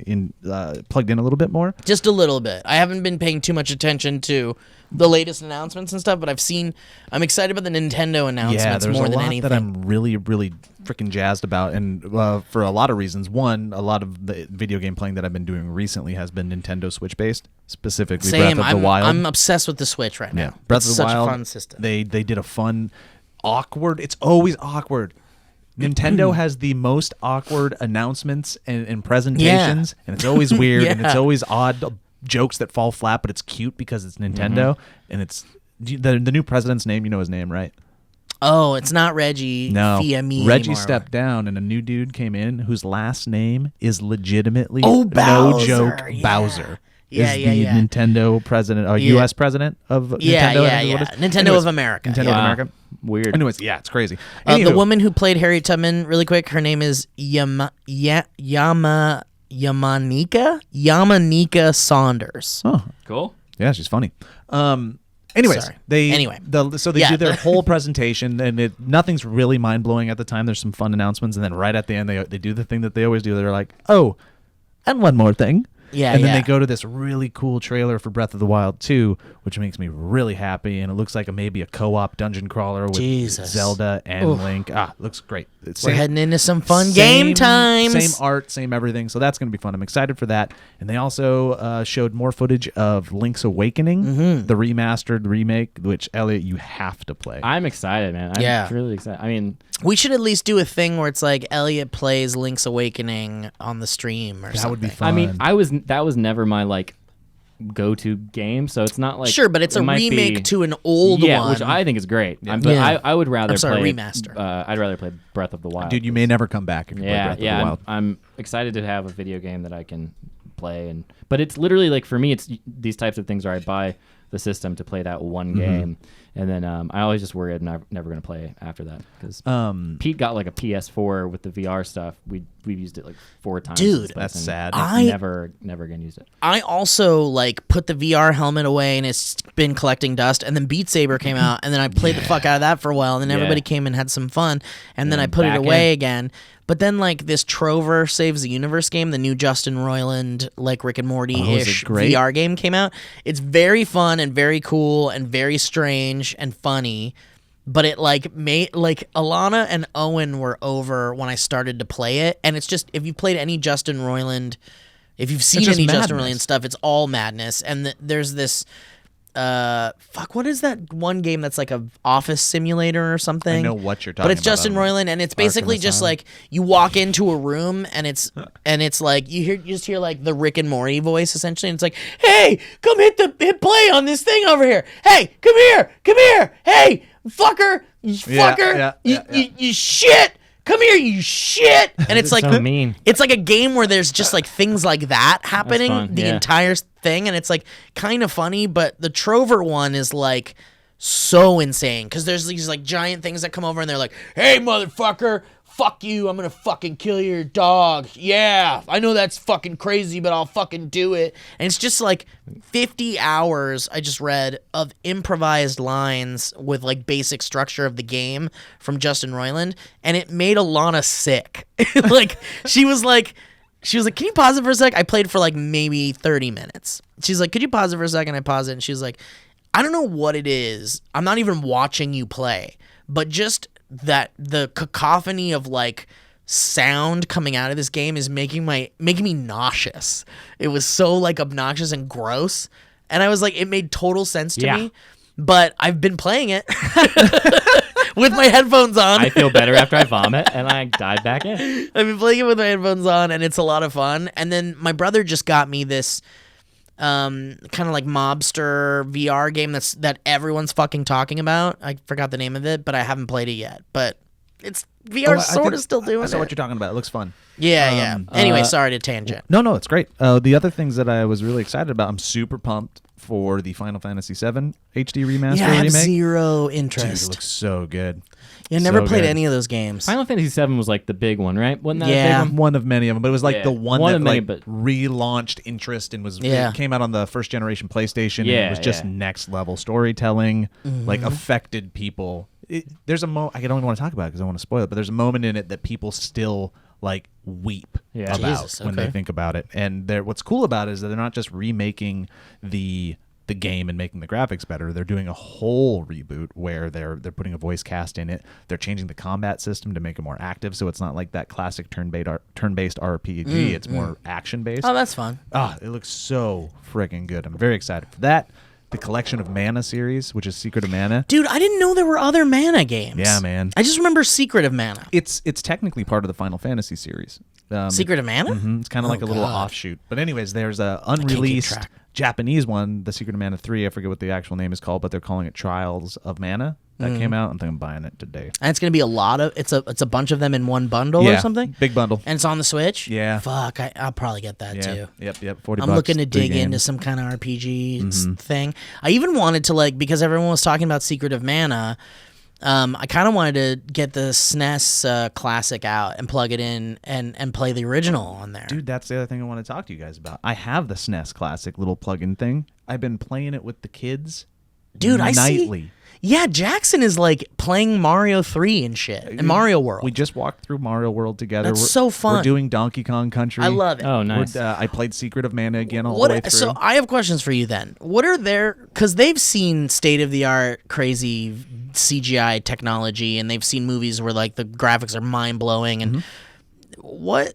plugged in a little bit more. Just a little bit. I haven't been paying too much attention to the latest announcements and stuff, but I'm excited about the Nintendo announcements there's more a than lot anything. that I'm really, really freaking jazzed about, and for a lot of reasons. One, a lot of the video game playing that I've been doing recently has been Nintendo Switch based, specifically Same. Breath of the Wild. I'm obsessed with the Switch right now. Yeah, Breath It's of the such Wild. a fun system. They did a fun, awkward. It's always awkward. Nintendo has the most awkward announcements and presentations, and it's always weird and it's Yeah. always odd jokes that fall flat, but it's cute because it's Nintendo and it's the new president's name. You know his name, right? Oh, it's not Reggie. No, Fils-Aimé Reggie anymore. stepped down, and a new dude came in whose last name is legitimately Oh, no Bowser, joke. yeah. Bowser Yeah, is yeah, the yeah. Nintendo president, or Yeah. U.S. president of Yeah, Nintendo. yeah, is what yeah. it is? Nintendo Anyways, of America. Nintendo Yeah. of America. Weird. Anyways, yeah, it's crazy. The Anywho, woman who played Harriet Tubman, really quick, her name is Yamanika Saunders. Oh, Cool. yeah, she's funny. Anyways, Sorry. they Anyway. so they Yeah. do their whole presentation, and nothing's really mind blowing at the time. There's some fun announcements, and then right at the end, they do the thing that they always do. They're like, "Oh, and one more thing." Yeah, and then yeah. they go to this really cool trailer for Breath of the Wild 2, which makes me really happy. And it looks like maybe a co-op dungeon crawler with Jesus. Zelda and Oof. Link. Looks great. It's We're heading into some fun same- game times. Same art, same everything. So that's going to be fun. I'm excited for that. And they also showed more footage of Link's Awakening, Mm-hmm. the remastered remake, which, Elliot, you have to play. I'm excited, man. I'm Yeah. really excited. I mean, We should at least do a thing where it's like Elliot plays Link's Awakening on the stream or something. That would be fun. I mean, that was never my like go-to game, so it's not like Sure, but it's it a might remake be- to an old yeah, one. which I think is great. But Yeah. I would rather I'm sorry, play remaster. I'd rather play Breath of the Wild. Dude, you may never come back if you play Yeah, Breath yeah. of the I'm, Wild. I'm excited to have a video game that I can play, but it's literally like for me, it's these types of things where I buy the system to play that one Mm-hmm. game, and then I always just worry I'm never going to play after that because Pete got like a PS4 with the VR stuff. We've used it like 4 times. Dude, since then, that's and sad. Never again used it. I also like put the VR helmet away and it's been collecting dust. And then Beat Saber came out, and then I played the fuck out of that for a while. And then everybody came and had some fun, and then I put it back away in. again. But then like this Trover Saves the Universe game, the new Justin Roiland like Rick and Morty is ish it great? VR game came out. It's very fun and very cool and very strange and funny. But it like made like Alana and Owen were over when I started to play it, and it's just if you've played any Justin Roiland, if you've seen just any Justin madness. Roiland stuff, it's all madness. And there's this what is that one game that's like a office simulator or something? I know what you're talking But it's about. Justin Roiland, and it's basically just Asylum. like you walk into a room and it's like you just hear like the Rick and Morty voice essentially, and it's like, hey, come hit play on this thing over here. Hey, come here, hey, fucker, you fucker, you shit. Come here, you shit! And it's like so mean. It's like a game where there's just like things like that happening fun, the yeah. entire thing, and it's like kind of funny. But the Trover one is like so insane because there's these like giant things that come over and they're like, "Hey, motherfucker, fuck you! I'm gonna fucking kill your dog." Yeah, I know that's fucking crazy, but I'll fucking do it. And it's just like 50 hours I just read of improvised lines with like basic structure of the game from Justin Roiland, and it made Alana sick. Like she was like, can you pause it for a sec? I played for like maybe 30 minutes. She's like, could you pause it for a second? I paused it, and she was like, I don't know what it is. I'm not even watching you play, but just that the cacophony of like sound coming out of this game is making me nauseous. It was so like obnoxious and gross, and I was like, it made total sense to me. But I've been playing it with my headphones on. I feel better after I vomit, and I dive back in. I've been playing it with my headphones on, and it's a lot of fun. And then my brother just got me this kind of like mobster VR game that everyone's fucking talking about. I forgot the name of it, but I haven't played it yet. But it's VR sort of still doing I saw it. what you're talking about. It looks fun. Yeah. Anyway, sorry to tangent. No, it's great. The other things that I was really excited about, I'm super pumped for the Final Fantasy VII HD remaster Yeah, I have remake. zero Dude, interest. it looks so good. Yeah, I never So played good. any of those games. Final Fantasy VII was like the big one, right? Wasn't that a Yeah. big one? One of many of them, but it was like Yeah. the one One that of many, like but- relaunched interest and was Yeah. it came out on the first generation PlayStation. And Yeah, it was just yeah. next level storytelling, like Mm-hmm. affected people. There's a I don't even want to talk about it because I don't want to spoil it, but there's a moment in it that people still like weep Yeah. about Jesus, when they okay. think about it. And what's cool about it is that they're not just remaking the game and making the graphics better. They're doing a whole reboot where they're putting a voice cast in it. They're changing the combat system to make it more active, so it's not like that classic turn-based RPG. It's more action-based. Oh, that's fun. It looks so freaking good. I'm very excited for that. The Collection of Mana series, which is Secret of Mana. Dude, I didn't know there were other Mana games. Yeah, man. I just remember Secret of Mana. It's technically part of the Final Fantasy series. Secret of Mana? It's kind of like a little offshoot. But anyways, there's a unreleased track. Japanese one, The Secret of Mana 3. I forget what the actual name is called, but they're calling it Trials of Mana. That came out. I think I'm buying it today. And it's gonna be a lot of it's a bunch of them in one bundle or something. Big bundle. And it's on the Switch. Yeah. Fuck, I'll probably get that too. Yep. 40 I'm bucks, looking to 3 dig into games. some kind of RPG thing. I even wanted to because everyone was talking about Secret of Mana. I kind of wanted to get the SNES classic out and plug it in and play the original on there. Dude, that's the other thing I want to talk to you guys about. I have the SNES Classic little plug-in thing. I've been playing it with the kids. Dude, I see. nightly. Yeah, Jackson is playing Mario 3 and shit and Mario World. We just walked through Mario World together. That's so fun. We're doing Donkey Kong Country. I love it. Oh, nice. I played Secret of Mana again all the way through. So I have questions for you then. What are their because they've seen state of the art crazy CGI technology and they've seen movies where the graphics are mind blowing and what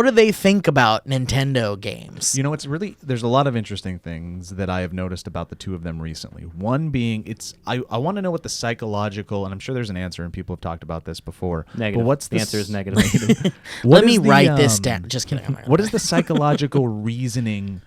do they think about Nintendo games? You know, there's a lot of interesting things that I have noticed about the two of them recently. One being, I want to know what the psychological, and I'm sure there's an answer, and people have talked about this before. Negative. But what's the answer is negative. Let me write this down. Just kidding. What is the psychological reasoning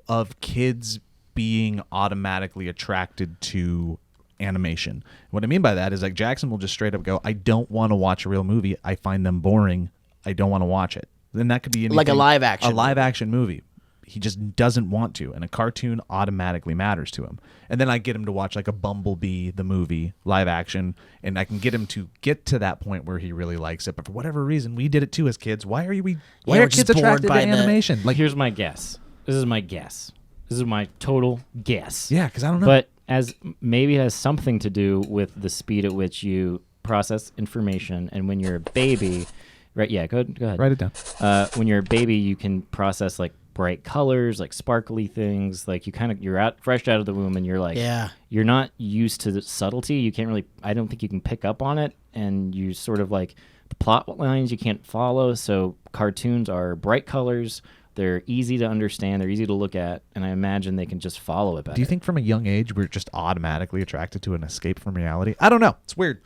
of kids being automatically attracted to animation? What I mean by that is Jackson will just straight up go, I don't want to watch a real movie. I find them boring. I don't want to watch it. Then that could be anything, like a live action. A live action movie. He just doesn't want to, and a cartoon automatically matters to him. And then I get him to watch a Bumblebee the movie live action, and I can get him to get to that point where he really likes it. But for whatever reason, we did it too as kids. Why are we're kids just bored attracted to by the- animation? Here's my guess. This is my guess. This is my total guess. Yeah, because I don't know. But maybe it has something to do with the speed at which you process information, and when you're a baby, right? Yeah, go ahead. Write it down. When you're a baby, you can process bright colors, sparkly things. You're fresh out of the womb, and you're not used to the subtlety. You can't really. I don't think you can pick up on it, and you sort of the plot lines you can't follow. So cartoons are bright colors. They're easy to understand. They're easy to look at, and I imagine they can just follow it better. Do you think from a young age we're just automatically attracted to an escape from reality? I don't know. It's weird.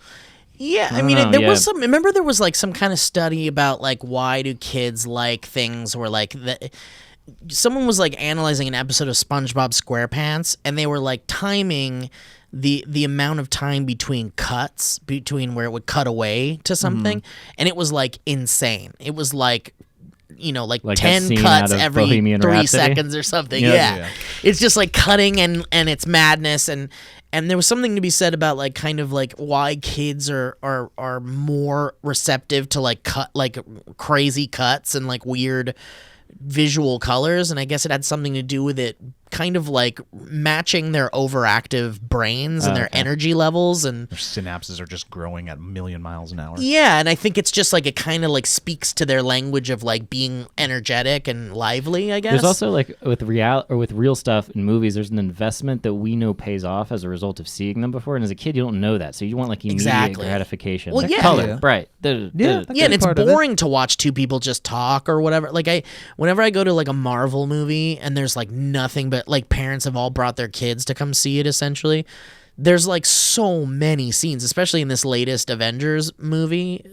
Yeah, I don't mean, know, there yeah. was some. Remember, there was some kind of study about why do kids like things where someone was analyzing an episode of SpongeBob SquarePants, and they were timing the amount of time between cuts, between where it would cut away to something, and it was insane. It was Like 10 that scene cuts out of every Bohemian 3 Rhapsody? seconds or something. Yeah. Yeah. It's just cutting and it's madness and there was something to be said about why kids are more receptive to cut crazy cuts and weird visual colors, and I guess it had something to do with it kind of matching their overactive brains and their energy levels, and Their synapses are just growing at a million miles an hour. yeah, and I think it's just it kind of speaks to their language of being energetic and lively, I guess. There's also with real stuff in movies, there's an investment that we know pays off as a result of seeing them before, and as a kid you don't know that, so you want immediate Exactly. gratification. Well, yeah. Color, Yeah. bright. Yeah, and it's part of it. boring to watch two people just talk or whatever. Whenever I go to a Marvel movie and there's nothing but parents have all brought their kids to come see it, essentially. There's so many scenes, especially in this latest Avengers movie.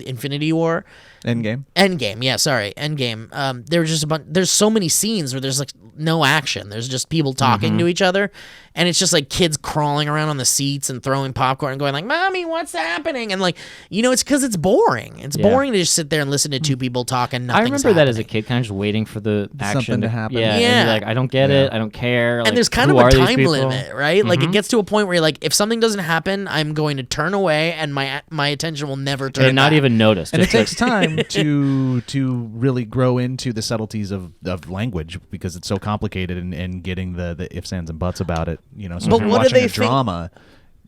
Infinity War. Endgame, yeah, sorry, Endgame. There were just there's so many scenes where there's like no action. There's just people talking to each other, and it's just like kids crawling around on the seats and throwing popcorn and going like, "Mommy, what's happening?" And like, it's because it's boring. It's boring to just sit there and listen to two people talk and nothing's I remember that as a happening. kid, kind of just waiting for the action Something to happen. Yeah, Yeah. and you're like, I don't get it. I don't care. And Like, there's kind who of a are these time people? limit, right? Like it gets to a point where you're like, if something doesn't happen, I'm going to turn away, and my attention will never turn. And not back. even notice. And it Just like- takes time to really grow into the subtleties of language because it's so complicated and getting the ifs, ands, and buts about it. So But if you're what do watching they a think- drama,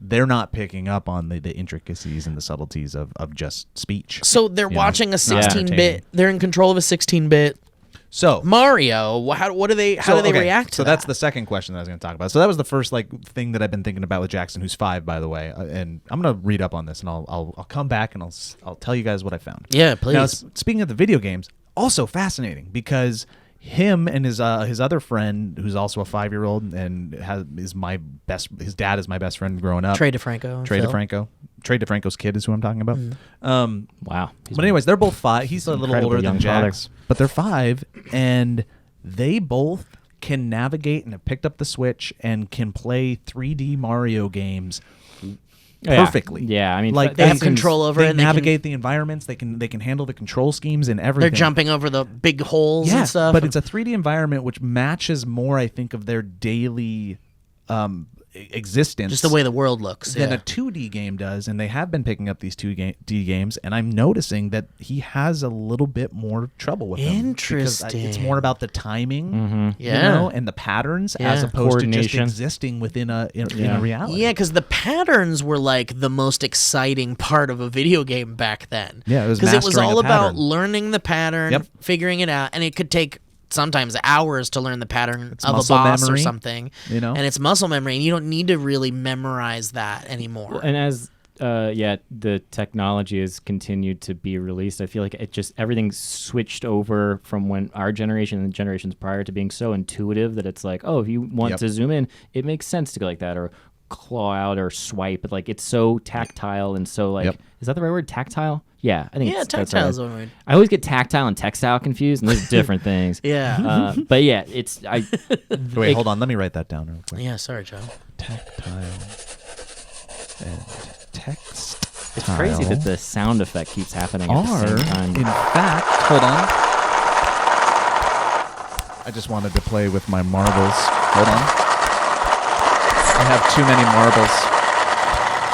they're not picking up on the intricacies and the subtleties of just speech. So they're watching a It's not 16-bit. entertaining. They're in control of a 16-bit So Mario. How do they react to so that? that's the second question that I was going to talk about. So that was the first thing that I've been thinking about with Jackson, who's 5, by the way. And I'm going to read up on this, and I'll come back and I'll tell you guys what I found. Yeah, please. Now, speaking of the video games, also fascinating because him and his other friend, who's also a 5-year-old and his dad is my best friend growing up. Trey DeFranco. Trey DeFranco. Trey DeFranco's kid is who I'm talking about. wow. But anyways, they're both 5. He's a little incredible older young than father. Jax, but they're 5, and they both can navigate and have picked up the Switch and can play 3D Mario games perfectly. Yeah, I mean, like they have control over they it and they navigate the environments. They can handle the control schemes and everything. They're jumping over the big holes yeah, and stuff. but it's a 3D environment which matches more, I think, of their daily existence, just the way the world looks. than Yeah. a 2D game does, and they have been picking up these 2D games, and I'm noticing that he has a little bit more trouble with them. Because it's Interesting. more about the timing, Yeah. and the patterns Yeah. as opposed to just Coordination. existing within a reality. Yeah, because the patterns were like the most exciting part of a video game back then. Yeah, it was because it was mastering all a about pattern. learning the pattern, Yep. figuring it out, and it could take sometimes hours to learn the pattern of a muscle boss or memory, something. and it's muscle memory, and you don't need to really memorize that anymore. And as the technology has continued to be released, I feel like it just everything's switched over from when our generation and the generations prior to being so intuitive that it's like, oh, if you want Yep. to zoom in, it makes sense to go like that, or claw out or swipe. But like it's so tactile and so like, Yep. is that the right word? Tactile? Yeah, I think Yeah, that's right. tactile is the word. I always get tactile and textile confused, and those are different things. Yeah. But yeah, it's Wait, hold on. Let me write that down real quick. Yeah, sorry, Joe. Tactile and text. It's crazy that the sound effect keeps happening at the are, same time. in fact, hold on. I just wanted to play with my marbles. Hold on. I have too many marbles.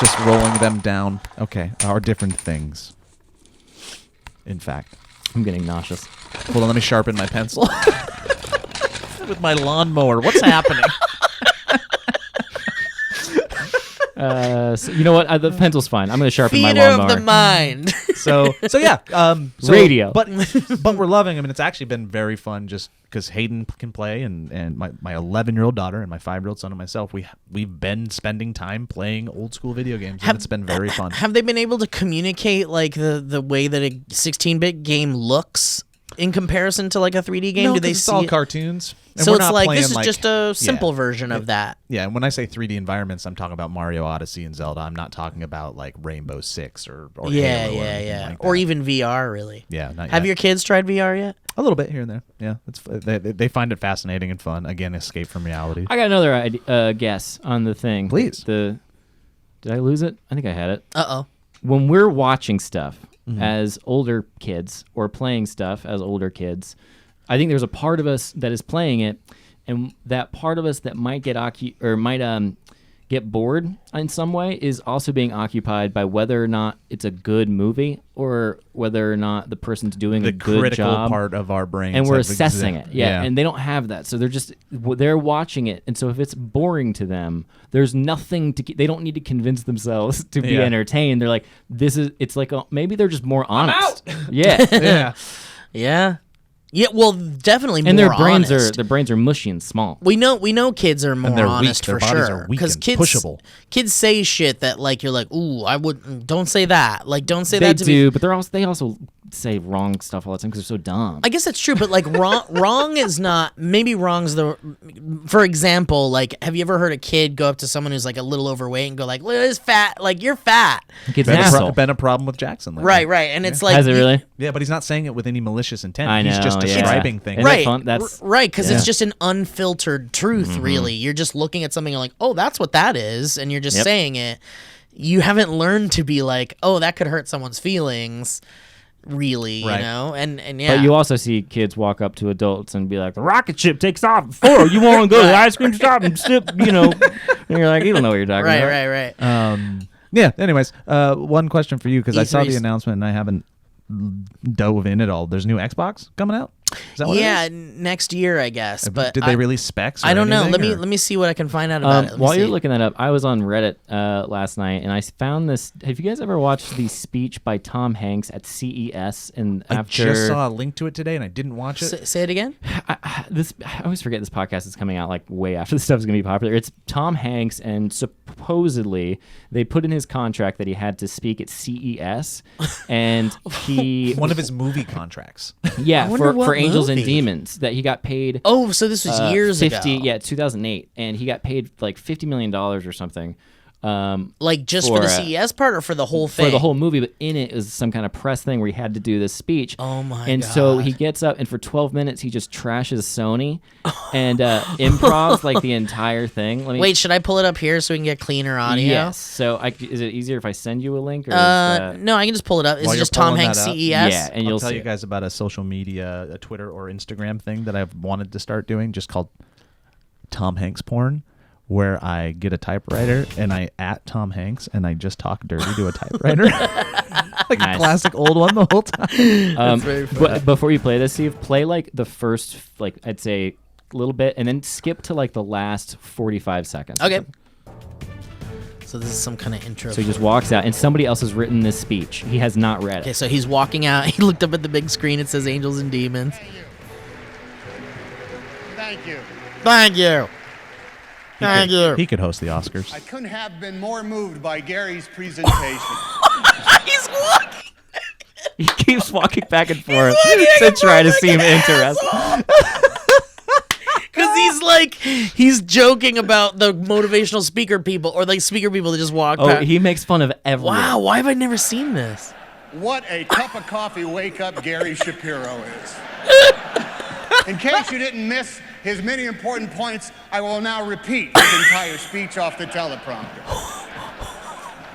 Just rolling them down. Okay, are different things. In fact. I'm getting nauseous. Hold on, let me sharpen my pencil. With my lawnmower. What's happening? So you know what? The pencil's fine. I'm going to sharpen my Theater lawnmower. of the mind. So yeah, Radio. but we're loving. I mean, it's actually been very fun just because Hayden can play, and my 11-year-old daughter and my 5-year-old son and myself, we've been spending time playing old school video games, and it's been very fun. Have they been able to communicate like the way that a 16-bit game looks in comparison to like a 3D game? No, Do they 'cause it's see all it? cartoons? And So we're it's not like playing, this is just a simple version of that. Yeah, and when I say 3D environments, I'm talking about Mario Odyssey and Zelda. I'm not talking about like Rainbow Six or Yeah, Halo or yeah, anything yeah. like Or that. even VR, really. Yeah, not Have yet. your kids tried VR yet? A little bit here and there. Yeah, they find it fascinating and fun. Again, escape from reality. I got another guess on the thing. Please. Did I lose it? I think I had it. Uh-oh. When we're watching stuff Mm-hmm. as older kids or playing stuff as older kids, I think there's a part of us that is playing it, and that part of us that might get get bored in some way is also being occupied by whether or not it's a good movie or whether or not the person's doing The a good critical job. part of our brains, And we're have assessing it. Yeah. yeah. And they don't have that. So they're watching it. And so if it's boring to them, there's nothing they don't need to convince themselves to be Yeah. entertained. They're like, maybe they're just more honest. Yeah. yeah. Yeah. Yeah, well, definitely And more their brains are mushy and small. We know kids are more they're weak. honest Their for bodies sure are weak and kids say shit that like you're like, ooh, I wouldn't. Don't say that. Like, don't say They that to do, me. but they also say wrong stuff all the time because they're so dumb. I guess that's true, but like wrong is not. Maybe wrong's the. For example, like, have you ever heard a kid go up to someone who's like a little overweight and go like, "Look at this fat," like you're fat. Kid's an asshole. Been a problem with Jackson lately. Right, and it's like, Has it really? Yeah, but he's not saying it with any malicious intent. I know. He's just describing things. Isn't that fun? Right, because it's just an unfiltered truth. Really, you're just looking at something and like, oh, that's what that is, and you're just saying it. You haven't learned to be like, oh, that could hurt someone's feelings. Really, Right. you know, and yeah. But you also see kids walk up to adults and be like, "The rocket ship takes off at 4. You want to go to the ice cream shop and sip?" And you're like, "You don't know what you're talking about." Right. Yeah. Anyways, one question for you because I saw the E3's announcement and I haven't dove in at all. There's a new Xbox coming out. Is that what it is? Next year, I guess. But did they release specs? Or I don't know. anything, Let me see what I can find out about it. Let me While you're see. looking that up, I was on Reddit last night and I found this. Have you guys ever watched the speech by Tom Hanks at CES? And I after just saw a link to it today and I didn't watch it. Say it again. I always forget this podcast is coming out like way after this stuff is going to be popular. It's Tom Hanks, and supposedly they put in his contract that he had to speak at CES, and he One of his movie contracts. yeah wonder what for Angels and movie. Demons that he got paid. Oh, so this was years 50, ago. Yeah, 2008, and he got paid like $50 million or something. Like just for the CES part or for the whole thing? For the whole movie, but in it was some kind of press thing where he had to do this speech. Oh my And God. so he gets up and for 12 minutes he just trashes Sony and improvs like the entire thing. Wait, should I pull it up here so we can get cleaner audio? Yes. So is it easier if I send you a link? Or No, I can just pull it up. Is While it you're just Tom pulling Hanks that up? CES? Yeah, and I'll you'll tell see you it. guys about a social media, a Twitter or Instagram thing that I've wanted to start doing, just called Tom Hanks porn, where I get a typewriter and I at Tom Hanks and I just talk dirty to a typewriter, like Nice. a classic old one the whole time. But before you play this, Steve, play like the first, like I'd say, little bit, and then skip to like the last 45 seconds. Okay. So this is some kind of intro. So he just walks out, and somebody else has written this speech. He has not read Okay, it. so he's walking out. He looked up at the big screen. It says Angels and Demons. Thank you. Thank you. Thank you. He could host the Oscars. I couldn't have been more moved by Gary's presentation. He's walking. He keeps walking back and forth to try to seem interested. Because he's joking about the motivational speaker people or like speaker people that just walk Oh, past. he makes fun of everyone. Wow, why have I never seen this? What a cup of coffee wake up Gary Shapiro is. In case you didn't miss his many important points, I will now repeat his entire speech off the teleprompter.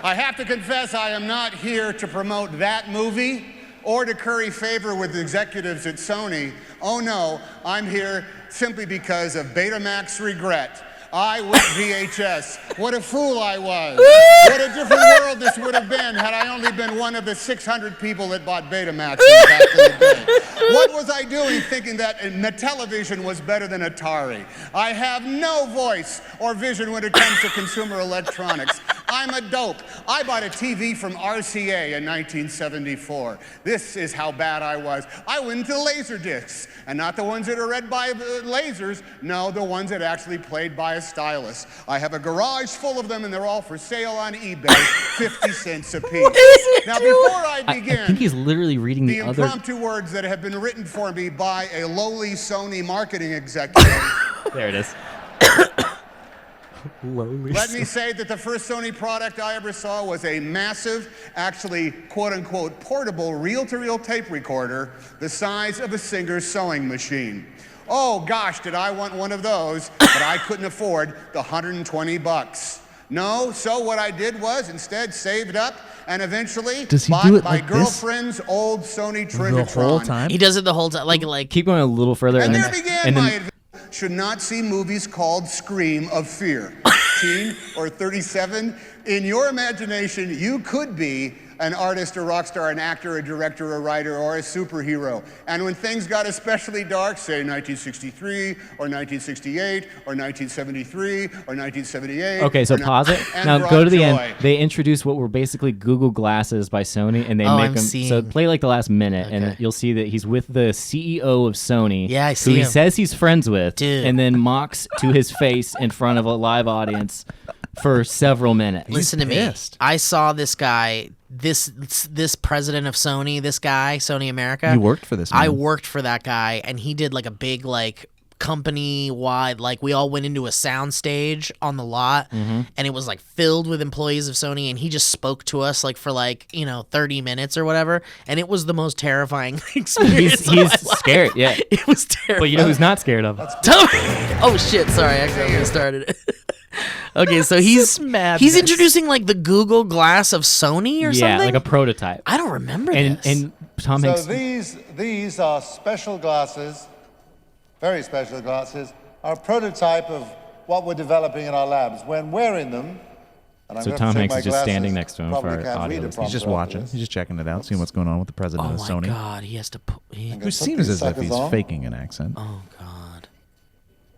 I have to confess I am not here to promote that movie or to curry favor with executives at Sony. Oh no, I'm here simply because of Betamax regret. I went VHS. What a fool I was. What a different world this would have been had I only been one of the 600 people that bought Betamax back in the day. What was I doing thinking that Television was better than Atari? I have no voice or vision when it comes to consumer electronics. I'm a dope. I bought a TV from RCA in 1974. This is how bad I was. I went into laser discs, and not the ones that are read by lasers. No, the ones that actually played by a stylus. I have a garage full of them, and they're all for sale on eBay, 50 cents a piece. Now, before I begin, I think he's literally reading the the other. impromptu words that have been written for me by a lowly Sony marketing executive. There it is. Let me say that the first Sony product I ever saw was a massive, actually, quote-unquote, portable reel-to-reel tape recorder the size of a singer's sewing machine. Oh, gosh, did I want one of those, but I couldn't afford the 120 bucks. No, so what I did was instead saved up and eventually Does he bought do it my like this? girlfriend's old Sony The Trinitron. whole time? He does it the whole time. Like Keep going a little further, And and there then, began and my then adventure. Should not see movies called Scream of Fear. Teen or 37, in your imagination, you could be an artist, a rock star, an actor, a director, a writer, or a superhero. And when things got especially dark, say 1963, or 1968, or 1973, or 1978. Okay, so pause it. Now go to the end. They introduce what were basically Google Glasses by Sony, and they make them. So play like the last minute, and you'll see that he's with the CEO of Sony. Yeah, I see who him. He says he's friends with, Dude. and then mocks to his face in front of a live audience for several minutes. Listen to me. I saw this guy, this president of Sony, this guy, Sony America. You worked for this man. I worked for that guy, and he did like a big like company-wide, like we all went into a sound stage on the lot, and it was like filled with employees of Sony, and he just spoke to us like for like 30 minutes or whatever, and it was the most terrifying experience. He's scared. Yeah, it was terrifying. But you know who's not scared of? Oh shit! Sorry, I accidentally started it. Okay, so he's introducing like the Google Glass of Sony or something. Yeah, like a prototype. I don't remember this. And Tom Hanks. So these are special glasses, very special glasses, are a prototype of what we're developing in our labs. When wearing them, and I'm So going Tom to take Hanks my is just glasses, standing next to him for probably our can't audio read a listeners. He's just prompter watching. after He's just checking it out, seeing what's going on with the president Oh of my Sony. god, he has to. Who seems as if he's faking an accent. Oh god.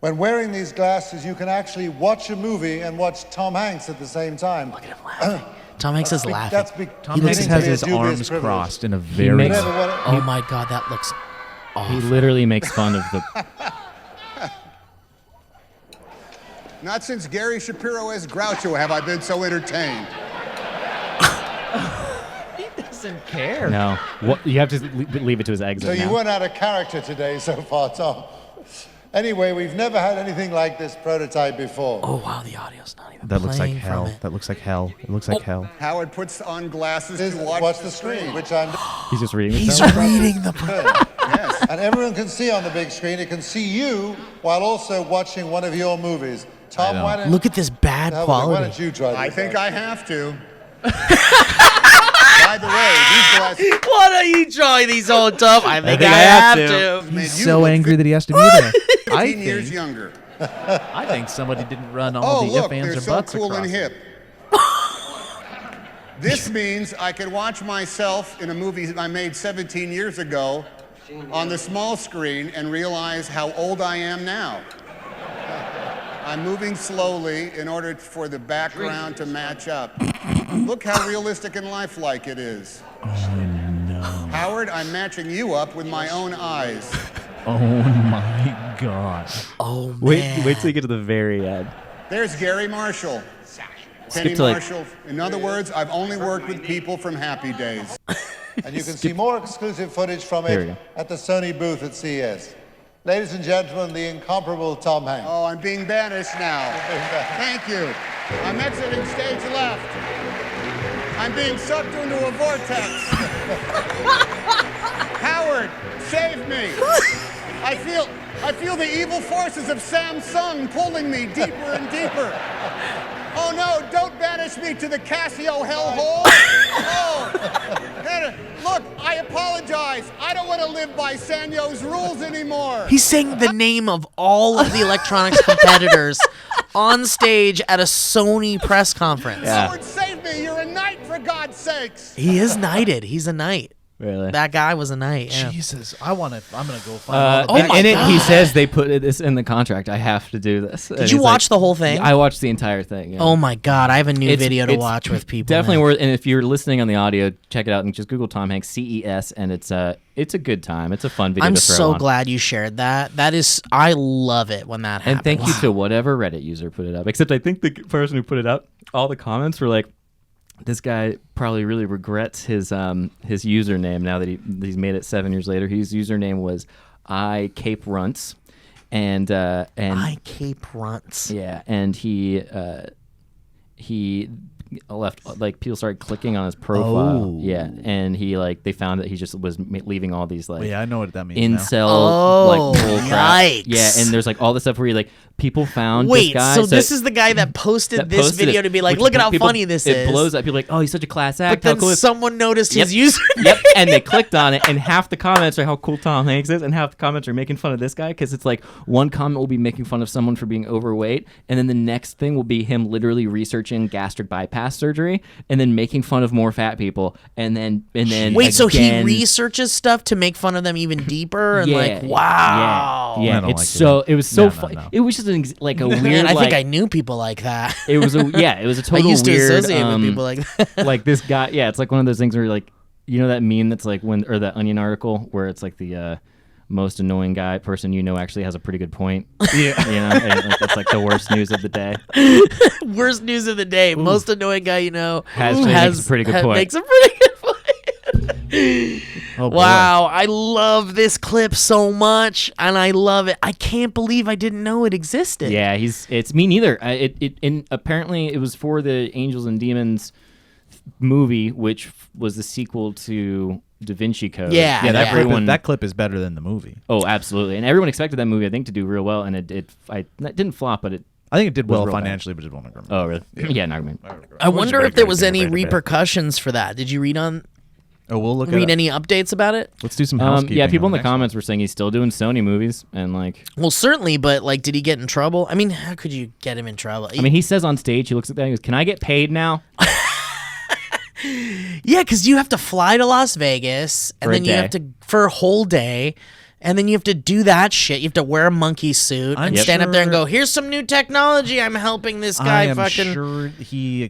When wearing these glasses, you can actually watch a movie and watch Tom Hanks at the same time. Look at him laughing. Tom Hanks is laughing. That's big. Tom Hanks has his arms crossed in a very... makes- Oh my god, that looks awful. He literally makes fun of the. Not since Gary Shapiro as Groucho have I been so entertained. Doesn't care. No, you have to leave it to his exit. So you now. weren't out of character today so far, Tom. Anyway, we've never had anything like this prototype before. Oh wow, the audio's not even That looks like playing from hell. it. That looks like hell. It looks like hell. Howard puts on glasses This- to watch the screen, which I'm. He's just reading. He's himself. reading the. Yes. And everyone can see on the big screen. It can see you while also watching one of your movies. Tom, why don't Look at this bad why quality. don't you try this? I think I have to. By the way, these glasses Why don't you try these old Tom? I think I have to. made He's you so look angry that he has to be there. 15 years younger. I think somebody didn't run all Oh, the look, if, ands, they're or so buts cool and across hip. This means I can watch myself in a movie I made 17 years ago on the small screen and realize how old I am now. I'm moving slowly in order for the background to match up. Look how realistic and lifelike it is. Oh, no. Howard, I'm matching you up with my own eyes. Oh, my God. Oh man. Wait till you get to the very end. There's Gary Marshall. Penny to, like- Marshall. In other words, I've only worked with people from Happy Days. And you can see more exclusive footage from Here we it go. at the Sony booth at CES. Ladies and gentlemen, the incomparable Tom Hanks. Oh, I'm being banished now. Thank you. I'm exiting stage left. I'm being sucked into a vortex. Howard, save me. I feel the evil forces of Samsung pulling me deeper and deeper. Oh no, don't banish me to the Casio hellhole. Oh, look, I apologize. I don't want to live by Sanyo's rules anymore. He's saying the name of all of the electronics competitors on stage at a Sony press conference. Howard, save me. You're a knight, for God's sakes. He is knighted. He's a knight. Really? That guy was a knight. Yeah. Jesus, I'm gonna go find all the Oh my in it, he God. says they put this in the contract. I have to do this. Did you watch the whole thing? I watched the entire thing. Yeah. Oh my god, I have a new It's- video to it's watch with people. Definitely now. worth. And if you're listening on the audio, check it out and just Google Tom Hanks CES, and it's a good time. It's a fun video. I'm to throw so on. glad you shared that. That is, I love it when that happens. And thank you to whatever Reddit user put it up. Except I think the person who put it up, all the comments were like, "This guy probably really regrets his username now that he's made it 7 years later." His username was I Cape Runts, and I Cape Runts. yeah, and he left, like, people started clicking on his profile. Oh. Yeah, and they found that he just was leaving all these like Yeah, I know what that means. now. incel Oh, like bull crap. yikes. Yeah, and there's like all this stuff where you like people found Wait, this guy. so this is the guy that posted that this posted video it, to be like, which look at how people- funny this it is. blows up. People are like, oh, he's such a class But act. then How cool is someone noticed his Yep. username. Yep, and they clicked on it, and half the comments are how cool Tom Hanks is, and half the comments are making fun of this guy, because it's like one comment will be making fun of someone for being overweight, and then the next thing will be him literally researching gastric bypass bypass surgery and then making fun of more fat people and then Wait, so he again- researches stuff to make fun of them even deeper and Yeah, like, wow. Yeah, I don't it's like so it. it was so No, fun. no. It was just like a weird. Man, I think like, I knew people like that. It was a I total used to weird. associate with people like that. Like this guy. Yeah, it's like one of those things where like that meme that's like or that Onion article where it's like the most annoying person actually has a pretty good point. Yeah, and like, that's like the worst news of the day. Worst news of the day. Most annoying guy Makes a pretty good point. Makes a pretty good point. Oh, boy. Wow, I love this clip so much, and I love it. I can't believe I didn't know it existed. Yeah, it's me neither. And apparently it was for the Angels and Demons movie, which was the sequel to Da Vinci Code. Yeah, Yeah, yeah. that clip is better than the movie. Oh, absolutely. And everyone expected that movie, I think, to do real well, and it didn't flop, but it. I think it did well real bad. financially, but it won't agree. Oh, really? Yeah, not me. I wonder if there was any repercussions for that. Did you read We'll look read at any updates about it? Let's do some housekeeping. Yeah, people in on the next one. comments were saying he's still doing Sony movies, and like, Well, certainly, but like, did he get in trouble? I mean, how could you get him in trouble? I mean, he says on stage, he looks at that, and he goes, "Can I get paid now?" Yeah, because you have to fly to Las Vegas, and For a then you have day. to for a whole day, and then you have to do that shit. You have to wear a monkey suit I'm and stand up there and sure- go, "Here's some new technology. I'm helping this guy." I am fucking. sure he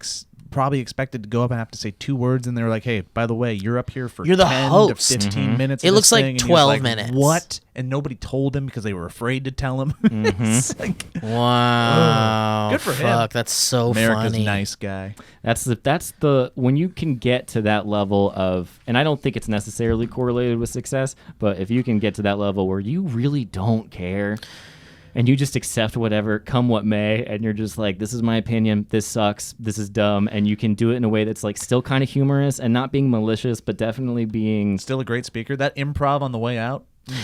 probably expected to go up and have to say 2 words, and they were like, "Hey, by the way, you're up here for You're the 10 host. to 15 minutes." It of looks this like thing," and he was 12 like, minutes. What? And nobody told him because they were afraid to tell him. It's like, Wow. Good for him. Fuck, that's so America's funny. nice guy. That's the when you can get to that level of, and I don't think it's necessarily correlated with success, but if you can get to that level where you really don't care and you just accept whatever, come what may, and you're just like, this is my opinion, this sucks, this is dumb, and you can do it in a way that's like still kind of humorous and not being malicious, but definitely being Still a great speaker. That improv on the way out. Yeah,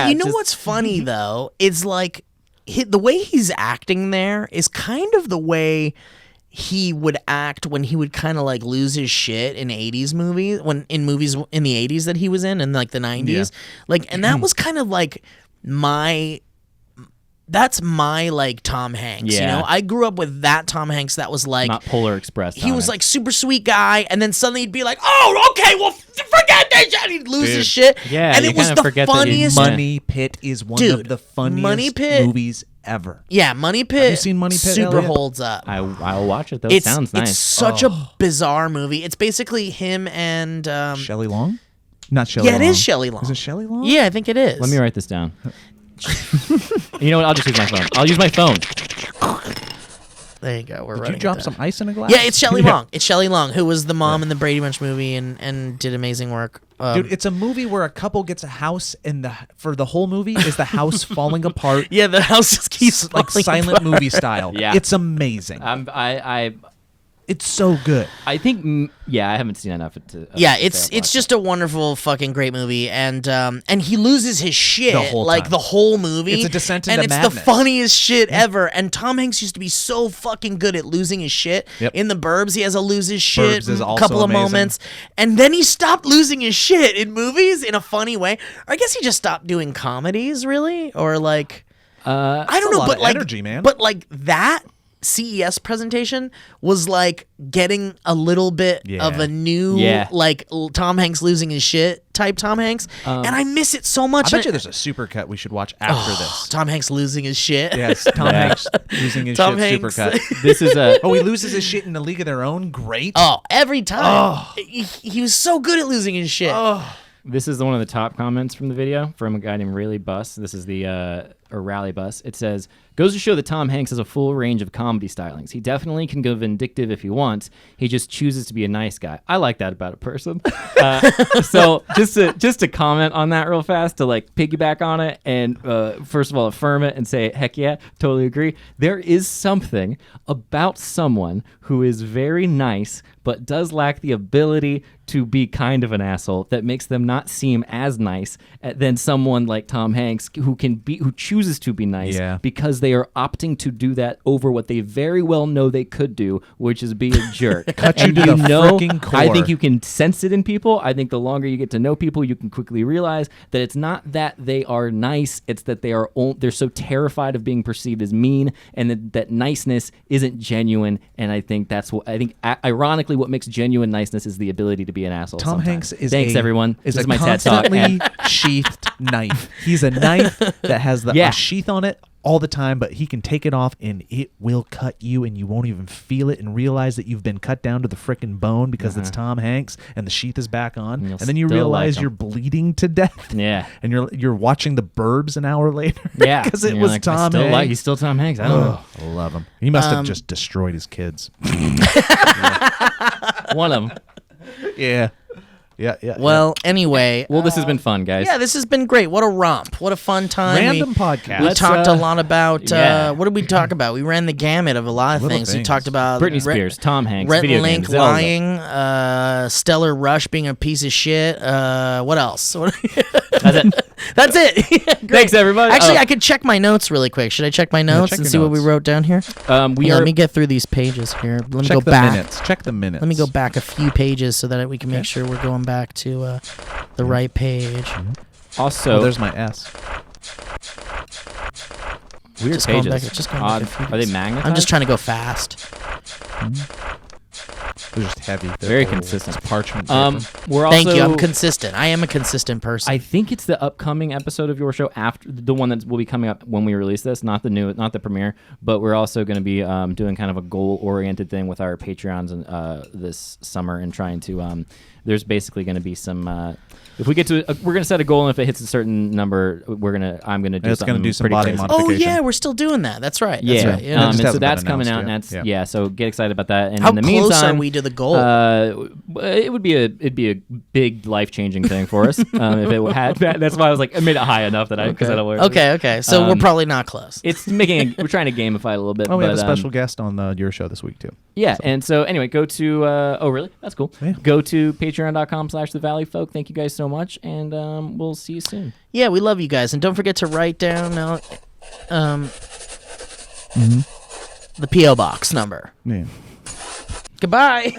Yeah, you know just- what's funny though? It's like the way he's acting there is kind of the way he would act when he would kind of like lose his shit in 80s movies, when in movies in the 80s that he was in like the 90s. Like, and that was kind of like that's my like Tom Hanks, you Yeah. know? I grew up with that Tom Hanks that was like not Polar Express. he on was it. like super sweet guy, and then suddenly he'd be like, "Oh, okay, well, forget that shit." He'd lose his shit. Yeah, and you it was kinda the forget that he's funniest. Money Pit is one Dude, of the funniest Money Pit- movies ever. Yeah, Money Pit. you seen Money Pit, Super Elliot? holds up. I'll watch it though. It's Sounds nice. It's such a bizarre movie. It's basically him and Shelley Long? Not Shelley yeah, Long. it is Shelley Long. Is it Shelley Long? Yeah, I think it is. Let me write this down. You know what? I'll just use my phone. I'll use my phone. There you go. We're Did running you drop it some down. ice in a glass? Yeah, it's Shelley Long. It's Shelley Long, who was the mom in the Brady Bunch movie and did amazing work. Dude, it's a movie where a couple gets a house, and for the whole movie is the house falling apart, yeah, the house just keeps like falling silent apart. movie style. Yeah. It's amazing. It's so good. I think I haven't seen enough to. Yeah, to say I've it's watched just a wonderful fucking great movie, and he loses his shit The whole like time. the whole movie. It's a descent and into it's madness. the funniest shit ever. And Tom Hanks used to be so fucking good at losing his shit. Yep. In The Burbs, he has a lose his shit Burbs is a also couple of amazing. moments, and then he stopped losing his shit in movies in a funny way. Or I guess he just stopped doing comedies, really, or like I don't a know, lot but of like energy, man. But like that CES presentation was like getting a little bit of Yeah. a new Yeah. like Tom Hanks losing his shit type Tom Hanks, and I miss it so much. I bet And you there's a supercut we should watch after this. Tom Hanks losing his shit. Yes, Tom Hanks losing his Tom shit Hanks. supercut. This is a. Oh, he loses his shit in the League of Their Own? Great. Oh, every time. He was so good at losing his shit. This is one of the top comments from the video from a guy named Really Bus. This is the Rally Bus. It says, "Goes to show that Tom Hanks has a full range of comedy stylings. He definitely can go vindictive if he wants. He just chooses to be a nice guy." I like that about a person. So just to comment on that real fast, to like piggyback on it, and first of all affirm it and say, heck yeah, totally agree. There is something about someone who is very nice but does lack the ability to be kind of an asshole that makes them not seem as nice than someone like Tom Hanks who chooses chooses to be nice Yeah. because they are opting to do that over what they very well know they could do, which is be a jerk. Cut you And to the frickin' core. I think you can sense it in people. I think the longer you get to know people, you can quickly realize that it's not that they are nice, it's that they're so terrified of being perceived as mean, and that niceness isn't genuine. And I think ironically what makes genuine niceness is the ability to be an asshole. Tom sometimes. Hanks is Thanks everyone. Is This a is my TED talk. constantly sheathed knife. He's a knife that has a sheath on it all the time, but he can take it off and it will cut you, and you won't even feel it and realize that you've been cut down to the frickin' bone because it's Tom Hanks and the sheath is back on, and then you still realize like him. you're bleeding to death. Yeah. And you're watching The Burbs an hour later. Yeah, because it And you're was like, Tom Hanks. He's still Tom Hanks. I don't know. I love him. He must have just destroyed his kids. One of them. Yeah. Well, anyway. Well, this has been fun, guys. Yeah, this has been great. What a romp. What a fun time. Random podcast. We Let's, talked a lot about, yeah. what did we talk about? We ran the gamut of a lot of Little things. We things. talked about Britney Spears, Tom Hanks, Rhett video and Link games, Zelda. lying, Stellar Rush being a piece of shit. What else? That's it. That's it. Great. Thanks, everybody. Actually, I could check my notes really quick. Should I check my notes check and your see what we notes. wrote down here? Let me get through these pages here. Let me Check go the back. minutes. Check the minutes. Let me go back a few pages so that we can make sure we're going back to the right page. Also, there's my S. weird Just going pages. back- just going Odd. back a few Are they pages. magnetized? I'm just trying to go fast. They're just heavy. They're Very old. consistent. It's parchment paper. We're also. Thank you. I'm consistent. I am a consistent person. I think it's the upcoming episode of your show after the one that will be coming up when we release this, not the premiere, but we're also going to be doing kind of a goal-oriented thing with our Patreons this summer and trying to. There's basically going to be some. If we get to, we're gonna set a goal, and if it hits a certain number, I'm gonna do. It's gonna something do some pretty body crazy. modification. Oh yeah, we're still doing that. That's right. Yeah, That's right. Yeah. and so hasn't that's been coming out, announced and yet. that's so get excited about that. And How in the close meantime, are we to the goal? it'd be a big life changing thing for us if it had. That's why I was like, I made it high enough that I because I don't worry. Okay. So we're probably not close. It's we're trying to gamify it a little bit. Oh, we have a but, special guest on your show this week too. Yeah, and so anyway, go to. Oh, really? That's cool. Yeah. Go to patreon.com/The Valley Folk. Thank you guys so much, and we'll see you soon. Yeah, we love you guys, and don't forget to write down the PO box number. Yeah. Goodbye.